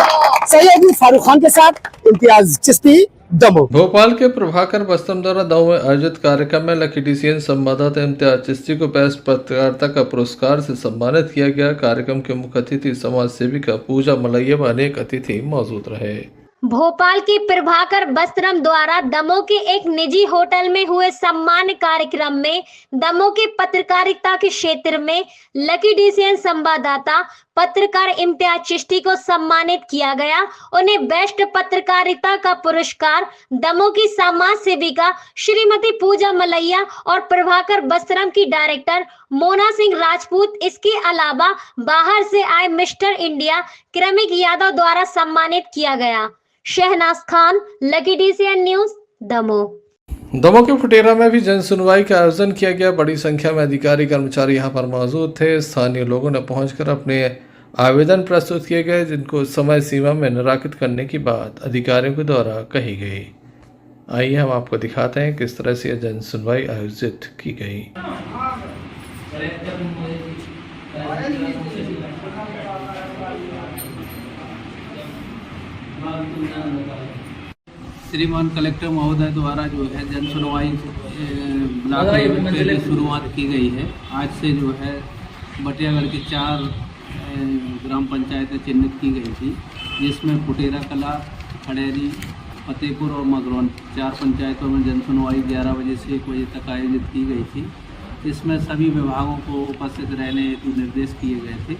सैयद फारूक खान के साथ इम्तियाज चिश्ती, दमोह। भोपाल के प्रभाकर बस्त्रम द्वारा दमोह में आयोजित कार्यक्रम में लकी डीसीएन संवाददाता इम्तियाज चिश्ती को बेस्ट पत्रकारिता का पुरस्कार से सम्मानित किया गया। कार्यक्रम के मुख्य अतिथि समाज सेविका पूजा मलैया व अनेक अतिथि मौजूद रहे। भोपाल के प्रभाकर बस्त्रम द्वारा दमोह के एक निजी होटल में हुए सम्मान कार्यक्रम में दमोह के पत्रकारिता के क्षेत्र में लकी डीसीएन संवाददाता पत्रकार इम्तियाज चिश्ती को सम्मानित किया गया। उन्हें बेस्ट पत्रकारिता का पुरस्कार दमोह की समाज सेविका श्रीमती पूजा मलैया और प्रभाकर बस्त्रम की डायरेक्टर मोना सिंह राजपूत, इसके अलावा बाहर से आए मिस्टर इंडिया क्रमिक यादव द्वारा सम्मानित किया गया। Shahnaz Khan, Lucky DCN News, Damoh. Damoh के फुटेरा में भी जन सुनवाई का आयोजन किया गया। बड़ी संख्या में अधिकारी कर्मचारी यहां पर मौजूद थे। स्थानीय लोगों ने पहुंचकर अपने आवेदन प्रस्तुत किए गए, जिनको समय सीमा में निराकृत करने की बात अधिकारियों के द्वारा कही गई। आइए हम आपको दिखाते हैं किस तरह से जन सुनवाई आयोजित की गई। श्रीमान कलेक्टर महोदय द्वारा जो है जन सुनवाई ब्लॉक लेवल पे शुरुआत की गई है। आज से जो है बटियागढ़ की 4 ग्राम पंचायतें चिन्हित की गई थी, जिसमें फुटेरा कला, खड़ेरी, फतेहपुर और मगरौन 4 पंचायतों में जन सुनवाई 11 बजे से 1 बजे तक आयोजित की गई थी। इसमें सभी विभागों को उपस्थित रहने हेतु निर्देश किए गए थे।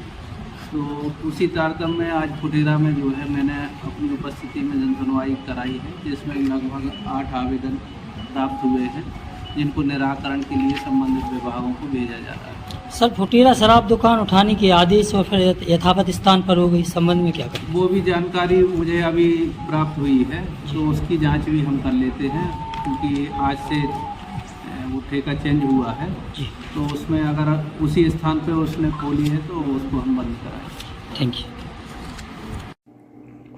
तो उसी तारतम्य में आज फुटेरा में जो है मैंने अपनी उपस्थिति में जन सुनवाई कराई है, जिसमें लगभग 8 आवेदन प्राप्त हुए हैं, जिनको निराकरण के लिए संबंधित विभागों को भेजा जा रहा है। सर, फुटेरा शराब दुकान उठाने के आदेश और फिर यथावत स्थान पर हो गई, संबंध में क्या करें? वो भी जानकारी मुझे अभी प्राप्त हुई है, तो उसकी जांच भी हम कर लेते हैं, क्योंकि आज से वो ठेका चेंज हुआ है। तो उसमें अगर उसी स्थान पे उसने खोली है तो उसको हम बंद कराएं। Thank you.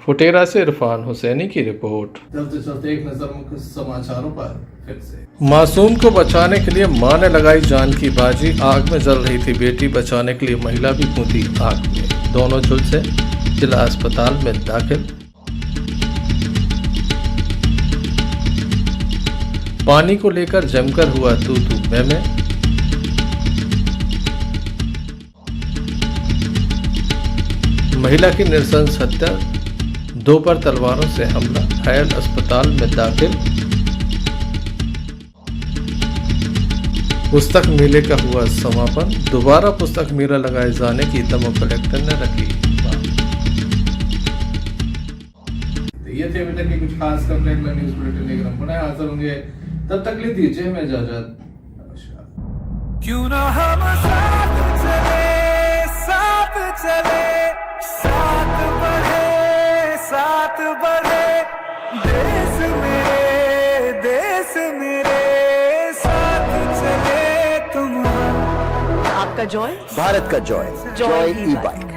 फुटेरा से इरफान हुसैनी की रिपोर्ट। चलते एक नजर मुख्य समाचारों पर फिर से। मासूम को बचाने के लिए मां ने लगाई जान की बाजी। आग में जल रही थी बेटी, बचाने के लिए महिला भी कूदी आग में। दोनों झुलसे जिला अस्पताल में दाखिल। पानी को लेकर जमकर हुआ तू मैं। महिला की नृशंस हत्या, 2 पर तलवारों से हमला, घायल अस्पताल में दाखिल। पुस्तक मेले का हुआ समापन। दोबारा पुस्तक मेला लगाए जाने की दमोह कलेक्टर ने रखी बात। ये थे अभी तक के कुछ खास कंप्लेंट न्यूज बुलेटिन लेकर हम पुनः हाजिर होंगे। तब तक ले दीजिए मैं इजाजत। नमस्कार। क्यों ना हम साथ चले, साथ चले, साथ बढ़े, देश मेरे साथ चले तुम। आपका जॉय, भारत का जॉय, जॉय ई बाइक।